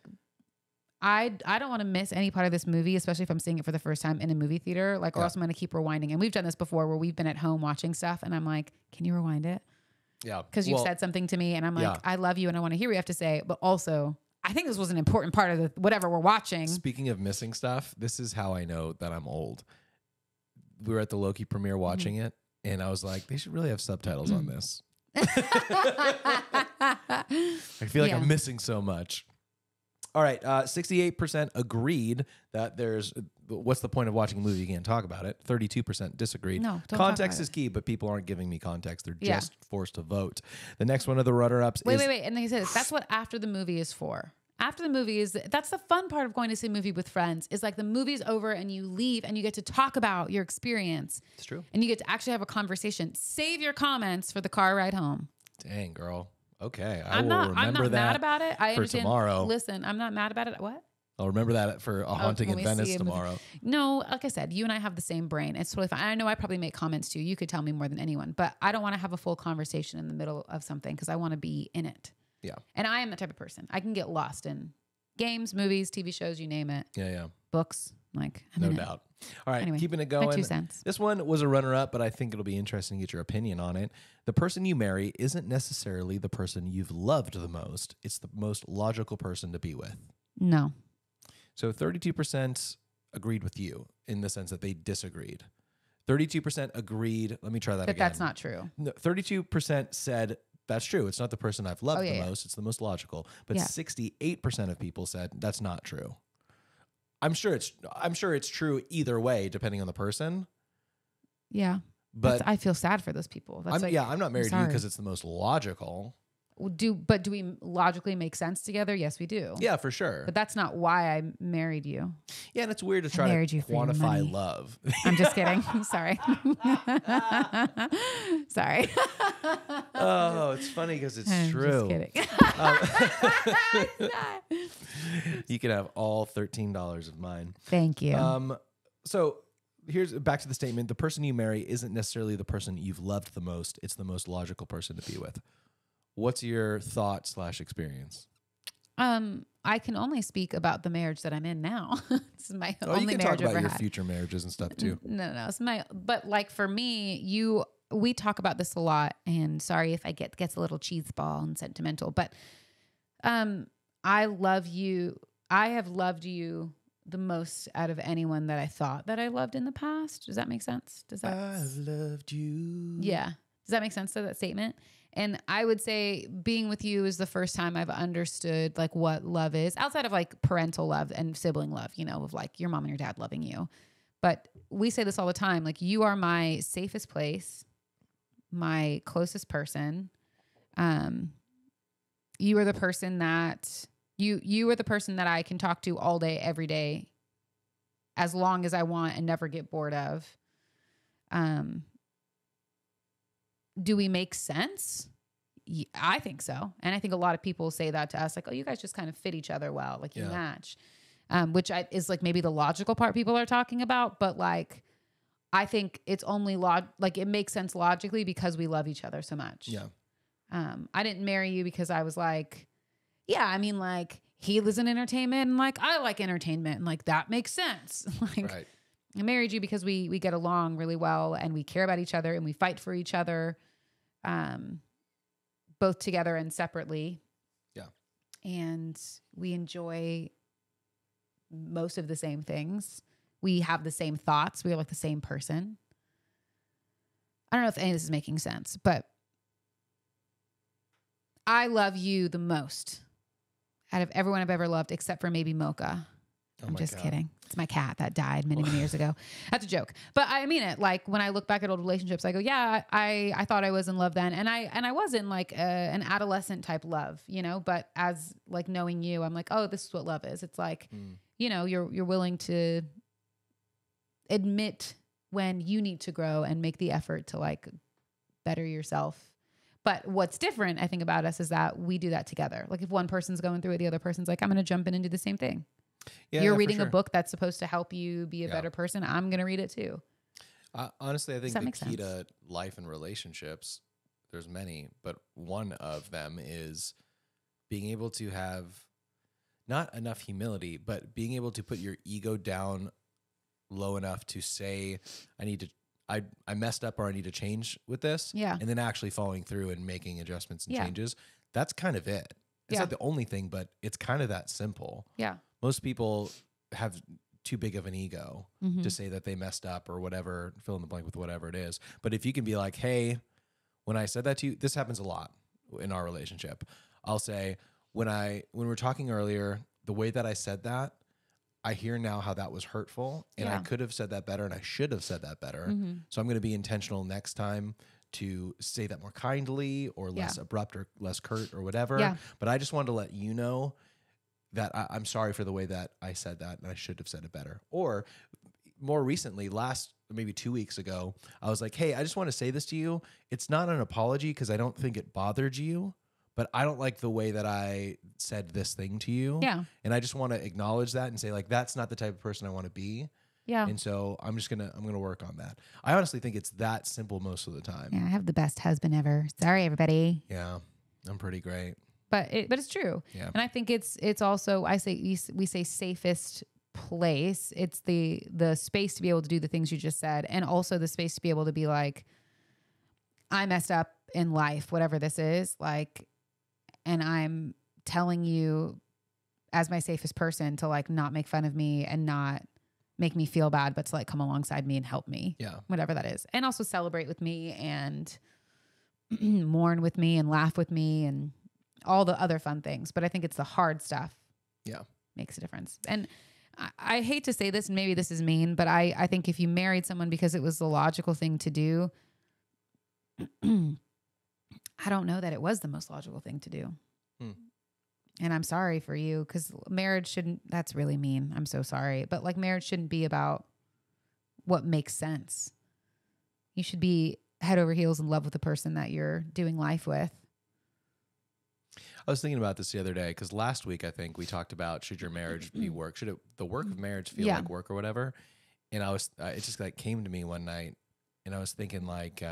I don't want to miss any part of this movie, especially if I'm seeing it for the first time in a movie theater, like, or else I'm going to keep rewinding. And we've done this before where we've been at home watching stuff and I'm like, can you rewind it? Yeah. Because you've said something to me and I'm like, I love you and I want to hear what you have to say. But also I think this was an important part of the, whatever we're watching. Speaking of missing stuff, this is how I know that I'm old. We were at the Loki premiere watching it, and I was like, they should really have subtitles on this. I feel like I'm missing so much. All right, 68% agreed that there's, what's the point of watching a movie? You can't talk about it. 32% disagreed. No, don't context talk about is key, but people aren't giving me context. They're just forced to vote. The next one of the runner-ups is... Wait. And then he says, that's what after the movie is for. After the movie is, that's the fun part of going to see a movie with friends is like the movie's over and you leave and you get to talk about your experience. It's true. And you get to actually have a conversation. Save your comments for the car ride home. Dang, girl. Okay. I'm not mad about it. I for understand. tomorrow. Listen, I'm not mad about it. What? I'll remember that for a haunting in Venice tomorrow. No, like I said, you and I have the same brain. It's totally fine. I know I probably make comments too. You could tell me more than anyone, but I don't want to have a full conversation in the middle of something because I want to be in it. Yeah. And I am the type of person. I can get lost in games, movies, TV shows, you name it. Yeah. Books, like I'm No in doubt. All right, Anyway, keeping it going. my 2 cents. This one was a runner-up, but I think it'll be interesting to get your opinion on it. The person you marry isn't necessarily the person you've loved the most. It's the most logical person to be with. No. So 32% agreed with you in the sense that they disagreed. 32% agreed. Let me try that again. But that's not true. No, 32% said that's true. It's not the person I've loved the most. It's the most logical. But 68% of people said that's not true. I'm sure it's true either way, depending on the person. Yeah. But I feel sad for those people. That's I'm not married to you because it's the most logical. Do we logically make sense together? Yes, we do. Yeah, for sure. But that's not why I married you. Yeah, and it's weird to try to quantify love. I'm just kidding. Sorry. Sorry. Oh, it's funny because it's I'm true. Just kidding. You can have all $13 of mine. Thank you. So here's back to the statement. The person you marry isn't necessarily the person you've loved the most. It's the most logical person to be with. What's your thought / experience? I can only speak about the marriage that I'm in now. This is my only marriage I've ever had. You can talk about your future marriages and stuff too. No. But like for me, we talk about this a lot, and sorry if I gets a little cheeseball and sentimental, but I love you. I have loved you the most out of anyone that I thought that I loved in the past. Does that make sense? I've loved you. Yeah. Does that make sense to that statement? And I would say being with you is the first time I've understood like what love is outside of like parental love and sibling love, of like your mom and your dad loving you. But we say this all the time. Like you are my safest place, my closest person. You are the person that you are the person that I can talk to all day, every day, as long as I want and never get bored of. Do we make sense? I think so. And I think a lot of people say that to us, like, oh, you guys just kind of fit each other well, like you match, which is like maybe the logical part people are talking about. But like, I think it's only like it makes sense logically because we love each other so much. Yeah. I didn't marry you because I was like, yeah, I mean, like he lives in entertainment and like I like entertainment and like that makes sense. Like, right. I married you because we get along really well and we care about each other and we fight for each other, both together and separately. Yeah. And we enjoy most of the same things. We have the same thoughts. We are like the same person. I don't know if any of this is making sense, but I love you the most out of everyone I've ever loved, except for maybe Mocha. I'm just kidding. It's my cat that died many, many years ago. That's a joke. But I mean it. Like when I look back at old relationships, I go, yeah, I thought I was in love then. And I was in like an adolescent type love, but as like knowing you, I'm like, oh, this is what love is. It's like, you're willing to admit when you need to grow and make the effort to like better yourself. But what's different, I think, about us is that we do that together. Like if one person's going through it, the other person's like, I'm going to jump in and do the same thing. Yeah, you're reading a book that's supposed to help you be a better person. I'm going to read it too. Honestly, I think the key to life and relationships, there's many, but one of them is being able to have not enough humility, but being able to put your ego down low enough to say, I messed up or I need to change with this. Yeah. And then actually following through and making adjustments and changes. That's kind of it. It's not the only thing, but it's kind of that simple. Yeah. Most people have too big of an ego to say that they messed up or whatever, fill in the blank with whatever it is. But if you can be like, hey, when I said that to you, this happens a lot in our relationship. I'll say, when we were talking earlier, the way that I said that, I hear now how that was hurtful and I could have said that better and I should have said that better. So I'm going to be intentional next time to say that more kindly or less abrupt or less curt or whatever. Yeah. But I just wanted to let you know that I'm sorry for the way that I said that and I should have said it better. Or more recently, maybe 2 weeks ago, I was like, hey, I just want to say this to you. It's not an apology because I don't think it bothered you, but I don't like the way that I said this thing to you. Yeah. And I just want to acknowledge that and say like, that's not the type of person I want to be. Yeah. And so I'm going to work on that. I honestly think it's that simple most of the time. Yeah. I have the best husband ever. Sorry, everybody. Yeah. I'm pretty great. But it's true. Yeah. And I think it's also, we say safest place. It's the space to be able to do the things you just said. And also the space to be able to be like, I messed up in life, whatever this is, like, and I'm telling you as my safest person to like not make fun of me and not make me feel bad, but to like come alongside me and help me. Yeah. Whatever that is. And also celebrate with me and mourn with me and laugh with me and all the other fun things. But I think it's the hard stuff. Yeah. Makes a difference. And I hate to say this, and maybe this is mean, but I think if you married someone because it was the logical thing to do, I don't know that it was the most logical thing to do. And I'm sorry for you, because marriage shouldn't, that's really mean. I'm so sorry. But like, marriage shouldn't be about what makes sense. You should be head over heels in love with the person that you're doing life with. I was thinking about this the other day, because last week I think we talked about, should your marriage be work? Should the work of marriage feel like work or whatever? And it just like came to me one night, and I was thinking like,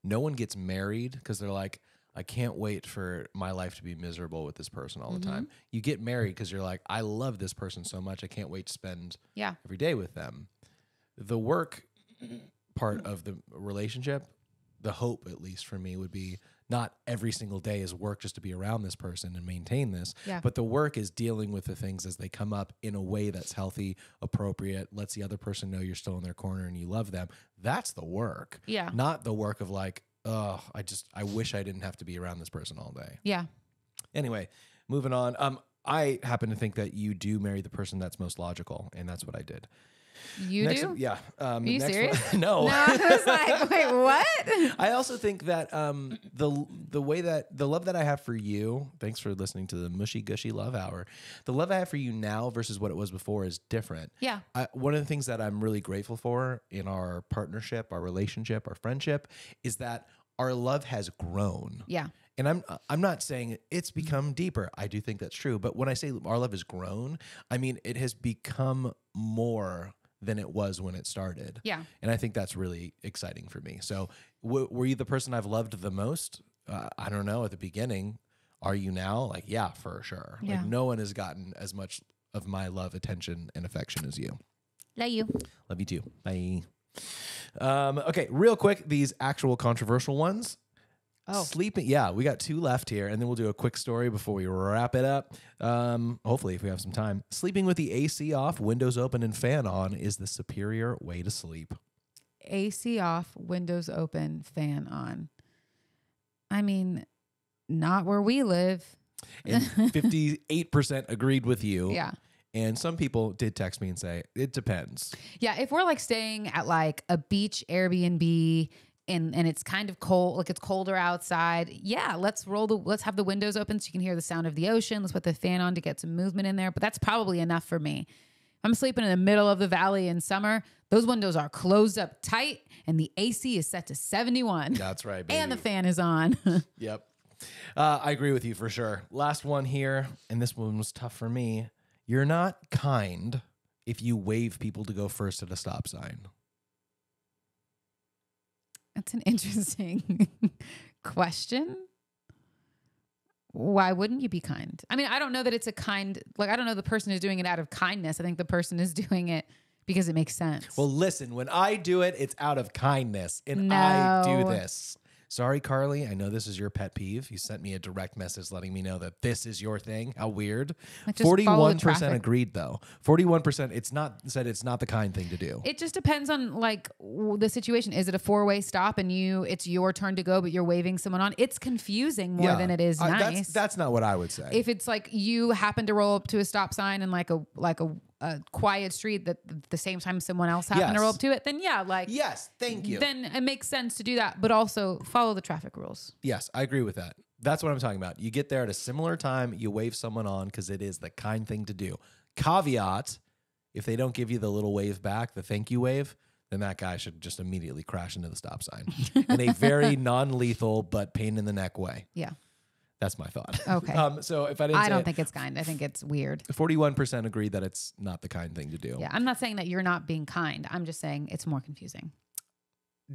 no one gets married because they're like, I can't wait for my life to be miserable with this person all the time. You get married because you're like, I love this person so much, I can't wait to spend every day with them. The work part of the relationship, the hope, at least for me, would be not every single day is work just to be around this person and maintain this, but the work is dealing with the things as they come up in a way that's healthy, appropriate, lets the other person know you're still in their corner and you love them. That's the work. Yeah. Not the work of like, oh, I wish I didn't have to be around this person all day. Yeah. Anyway, moving on. I happen to think that you do marry the person that's most logical, and that's what I did. You do? Yeah. Are you serious? No. No, I was like, wait, what? I also think that the way that the love that I have for you, thanks for listening to the mushy gushy love hour. The love I have for you now versus what it was before is different. Yeah. One of the things that I'm really grateful for in our partnership, our relationship, our friendship, is that our love has grown. Yeah. And I'm not saying it's become deeper. I do think that's true. But when I say our love has grown, I mean it has become more than it was when it started. Yeah. And I think that's really exciting for me. So were you the person I've loved the most? I don't know. At the beginning. Are you now? Like, yeah, for sure. Yeah. Like, no one has gotten as much of my love, attention, and affection as you. Love you. Love you too. Bye. Okay, real quick, these actual controversial ones. Oh. Sleeping. Yeah, we got 2 left here, and then we'll do a quick story before we wrap it up. Hopefully, if we have some time. Sleeping with the AC off, windows open, and fan on is the superior way to sleep. AC off, windows open, fan on. I mean, not where we live. And 58% agreed with you. Yeah. And some people did text me and say, it depends. Yeah, if we're like staying at like a beach Airbnb and it's kind of cold, like it's colder outside, yeah, let's have the windows open so you can hear the sound of the ocean. Let's put the fan on to get some movement in there. But that's probably enough for me. I'm sleeping in the middle of the valley in summer. Those windows are closed up tight and the AC is set to 71. That's right, baby. And the fan is on. Yep. I agree with you for sure. Last one here, and this one was tough for me. You're not kind if you wave people to go first at a stop sign. That's an interesting question. Why wouldn't you be kind? I mean, I don't know that it's a kind, like, I don't know the person is doing it out of kindness. I think the person is doing it because it makes sense. Well, listen, when I do it, it's out of kindness, and I do this. Sorry, Carly. I know this is your pet peeve. You sent me a direct message letting me know that this is your thing. How weird. 41% agreed, though. 41%. It's not the kind thing to do. It just depends on like the situation. Is it a 4-way stop and it's your turn to go, but you're waving someone on? It's confusing more than it is nice. That's not what I would say. If it's like you happen to roll up to a stop sign and like a quiet street that at the same time someone else happened to roll up to it, then yeah, like yes, thank you. Then it makes sense to do that, but also follow the traffic rules. Yes, I agree with that. That's what I'm talking about. You get there at a similar time, you wave someone on because it is the kind thing to do. Caveat, if they don't give you the little wave back, the thank you wave, then that guy should just immediately crash into the stop sign in a very non-lethal but pain in the neck way. Yeah. That's my thought. Okay. So if I don't think it's kind. I think it's weird. 41% agreed that it's not the kind thing to do. Yeah, I'm not saying that you're not being kind. I'm just saying it's more confusing.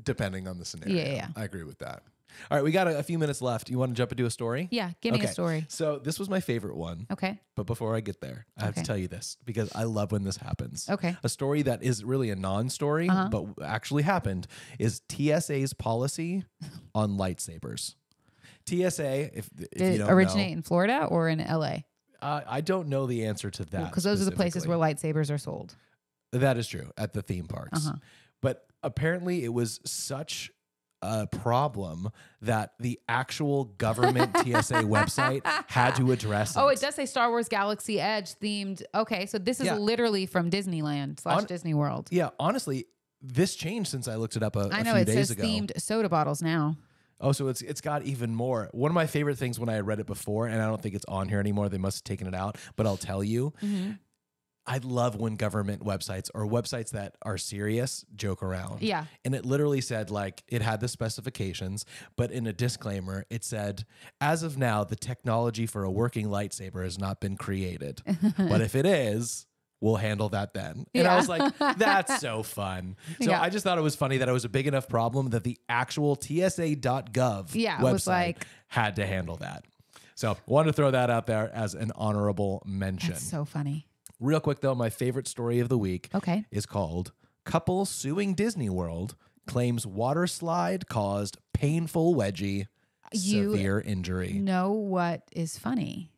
Depending on the scenario. Yeah. I agree with that. All right, we got a few minutes left. You want to jump into a story? Yeah, give me a story. So this was my favorite one. Okay. But before I get there, I have to tell you this because I love when this happens. Okay. A story that is really a non-story, but actually happened, is TSA's policy on lightsabers. TSA, if you don't know. Originate in Florida or in LA? I don't know the answer to that. Because those are the places where lightsabers are sold. That is true, at the theme parks. But apparently it was such a problem that the actual government TSA website had to address. Oh, it does say Star Wars Galaxy Edge themed. Okay, so this is literally from Disneyland / Disney World. Yeah, honestly, this changed since I looked it up a few days ago. I know, it says themed soda bottles now. Oh, so it's got even more. One of my favorite things when I read it before, and I don't think it's on here anymore, they must have taken it out, but I'll tell you, I love when government websites or websites that are serious joke around. Yeah. And it literally said, like, it had the specifications, but in a disclaimer, it said, as of now, the technology for a working lightsaber has not been created. But if it is, we'll handle that then. And I was like, that's so fun. So I just thought it was funny that it was a big enough problem that the actual TSA.gov website had to handle that. So wanted to throw that out there as an honorable mention. That's so funny. Real quick, though, my favorite story of the week is called Couple Suing Disney World Claims Water Slide Caused Painful Wedgie Severe Injury. You know what is funny?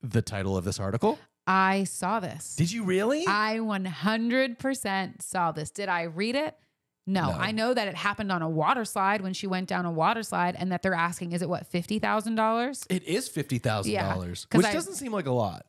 The title of this article? I saw this. Did you really? I 100% saw this. Did I read it? No. I know that it happened on a water slide when she went down a water slide, and that they're asking, is it what, $50,000? It is $50,000, which doesn't seem like a lot.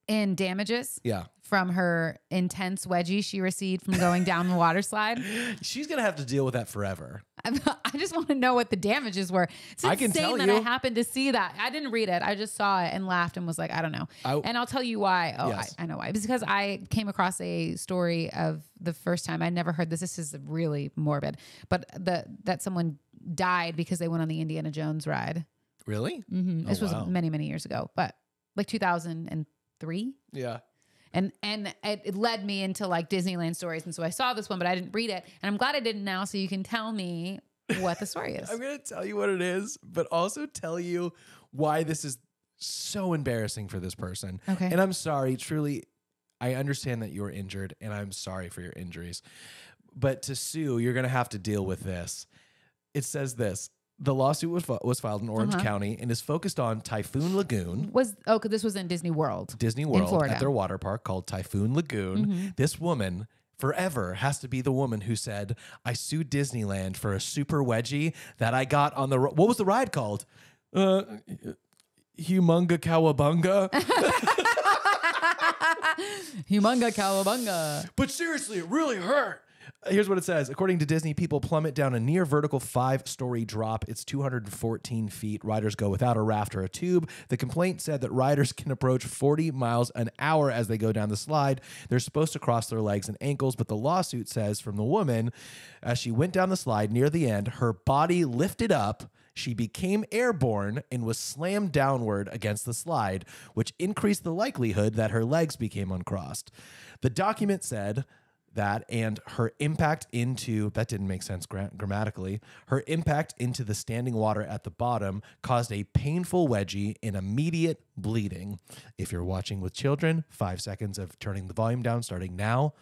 In damages? Yeah. From her intense wedgie she received from going down the water slide. She's going to have to deal with that forever. I just want to know what the damages were. It's insane I can tell that you. I happened to see that. I didn't read it. I just saw it and laughed and was like, I don't know. And I'll tell you why. Oh, yes. I know why. It's because I came across a story of the first time. I never heard this. This is really morbid. But that someone died because they went on the Indiana Jones ride. Really? Mm-hmm. This was many, many years ago. But like 2003. Yeah. And it led me into like Disneyland stories. And so I saw this one, but I didn't read it. And I'm glad I didn't now, so you can tell me what the story is. I'm going to tell you what it is, but also tell you why this is so embarrassing for this person. Okay. And I'm sorry, truly, I understand that you were injured, and I'm sorry for your injuries. But to sue, you're going to have to deal with this. It says this. The lawsuit was filed in Orange County and is focused on Typhoon Lagoon. Because this was in Disney World. Disney World at their water park called Typhoon Lagoon. This woman forever has to be the woman who said, I sued Disneyland for a super wedgie that I got on the... What was the ride called? Humunga Cowabunga? Humunga Cowabunga. But seriously, it really hurt. Here's what it says. According to Disney, people plummet down a near vertical 5-story drop. It's 214 feet. Riders go without a raft or a tube. The complaint said that riders can approach 40 miles an hour as they go down the slide. They're supposed to cross their legs and ankles, but the lawsuit says from the woman, as she went down the slide near the end, her body lifted up. She became airborne and was slammed downward against the slide, which increased the likelihood that her legs became uncrossed. The document said that and her impact into, that didn't make sense grammatically, her impact into the standing water at the bottom caused a painful wedgie and immediate bleeding. If you're watching with children, 5 seconds of turning the volume down starting now.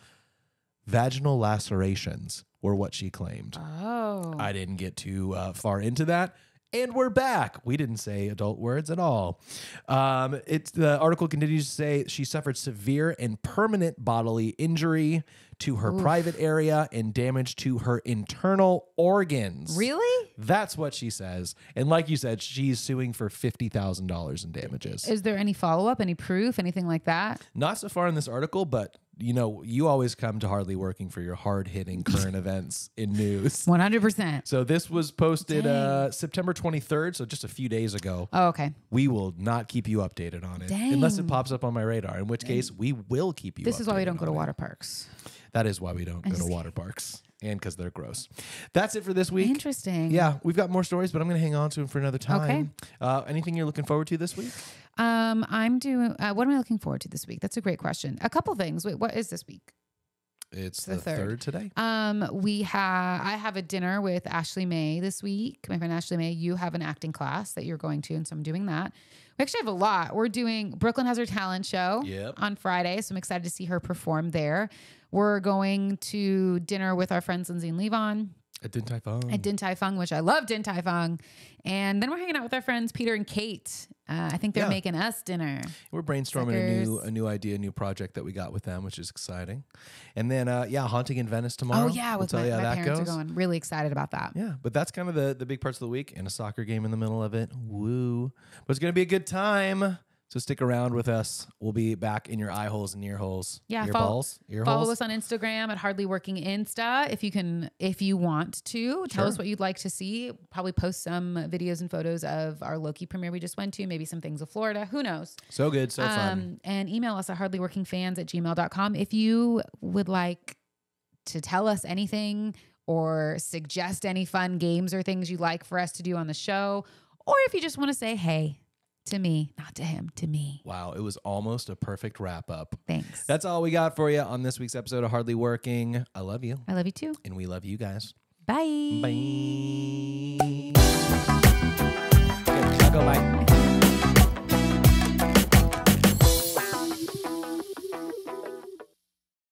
Vaginal lacerations were what she claimed. Oh. I didn't get too far into that. And we're back. We didn't say adult words at all. The article continues to say she suffered severe and permanent bodily injury to her private area and damage to her internal organs. Really? That's what she says. And like you said, she's suing for $50,000 in damages. Is there any follow-up, any proof, anything like that? Not so far in this article, but you know, you always come to Hardly Working for your hard-hitting current events in news. 100%. So this was posted September 23rd, so just a few days ago. Oh, okay. We will not keep you updated on it unless it pops up on my radar, in which case we will keep you updated. This is why we don't go to water parks. That is why we don't go to water parks. And because they're gross. That's it for this week. Interesting. Yeah, we've got more stories, but I'm going to hang on to them for another time. Okay. Anything you're looking forward to this week? I'm doing, what am I looking forward to this week? That's a great question. A couple things. Wait, what is this week? It's the third today. I have a dinner with Ashley May this week. My friend Ashley May, you have an acting class that you're going to, and so I'm doing that. We actually have a lot. We're doing Brooklyn has her talent show on Friday, so I'm excited to see her perform there. We're going to dinner with our friends Lindsay and Levon. At Din Tai Fung. At Din Tai Fung, which I love Din Tai Fung. And then we're hanging out with our friends Peter and Kate I think they're Yeah. making us dinner. We're brainstorming Suckers. a new idea, a new project that we got with them, which is exciting. And then, Haunting in Venice tomorrow. Oh yeah, We'll with tell my you how that parents goes. are going. Really excited about that. Yeah, but that's kind of the big parts of the week and a soccer game in the middle of it. Woo. But it's going to be a good time. So stick around with us. We'll be back in your eye holes and ear holes. Yeah, ear follow balls, ear Follow holes. us on Instagram at Hardly Working Insta if you want to. Tell us what you'd like to see. Probably post some videos and photos of our Loki premiere we just went to, maybe some things of Florida. Who knows? So good, so fun. And email us at hardlyworkingfans@gmail.com if you would like to tell us anything or suggest any fun games or things you'd like for us to do on the show, or if you just want to say hey to me, not to him, to me. Wow, it was almost a perfect wrap up. Thanks. That's all we got for you on this week's episode of Hardly Working. I love you. I love you too. And we love you guys. Bye. Bye. Okay, I'll go bye.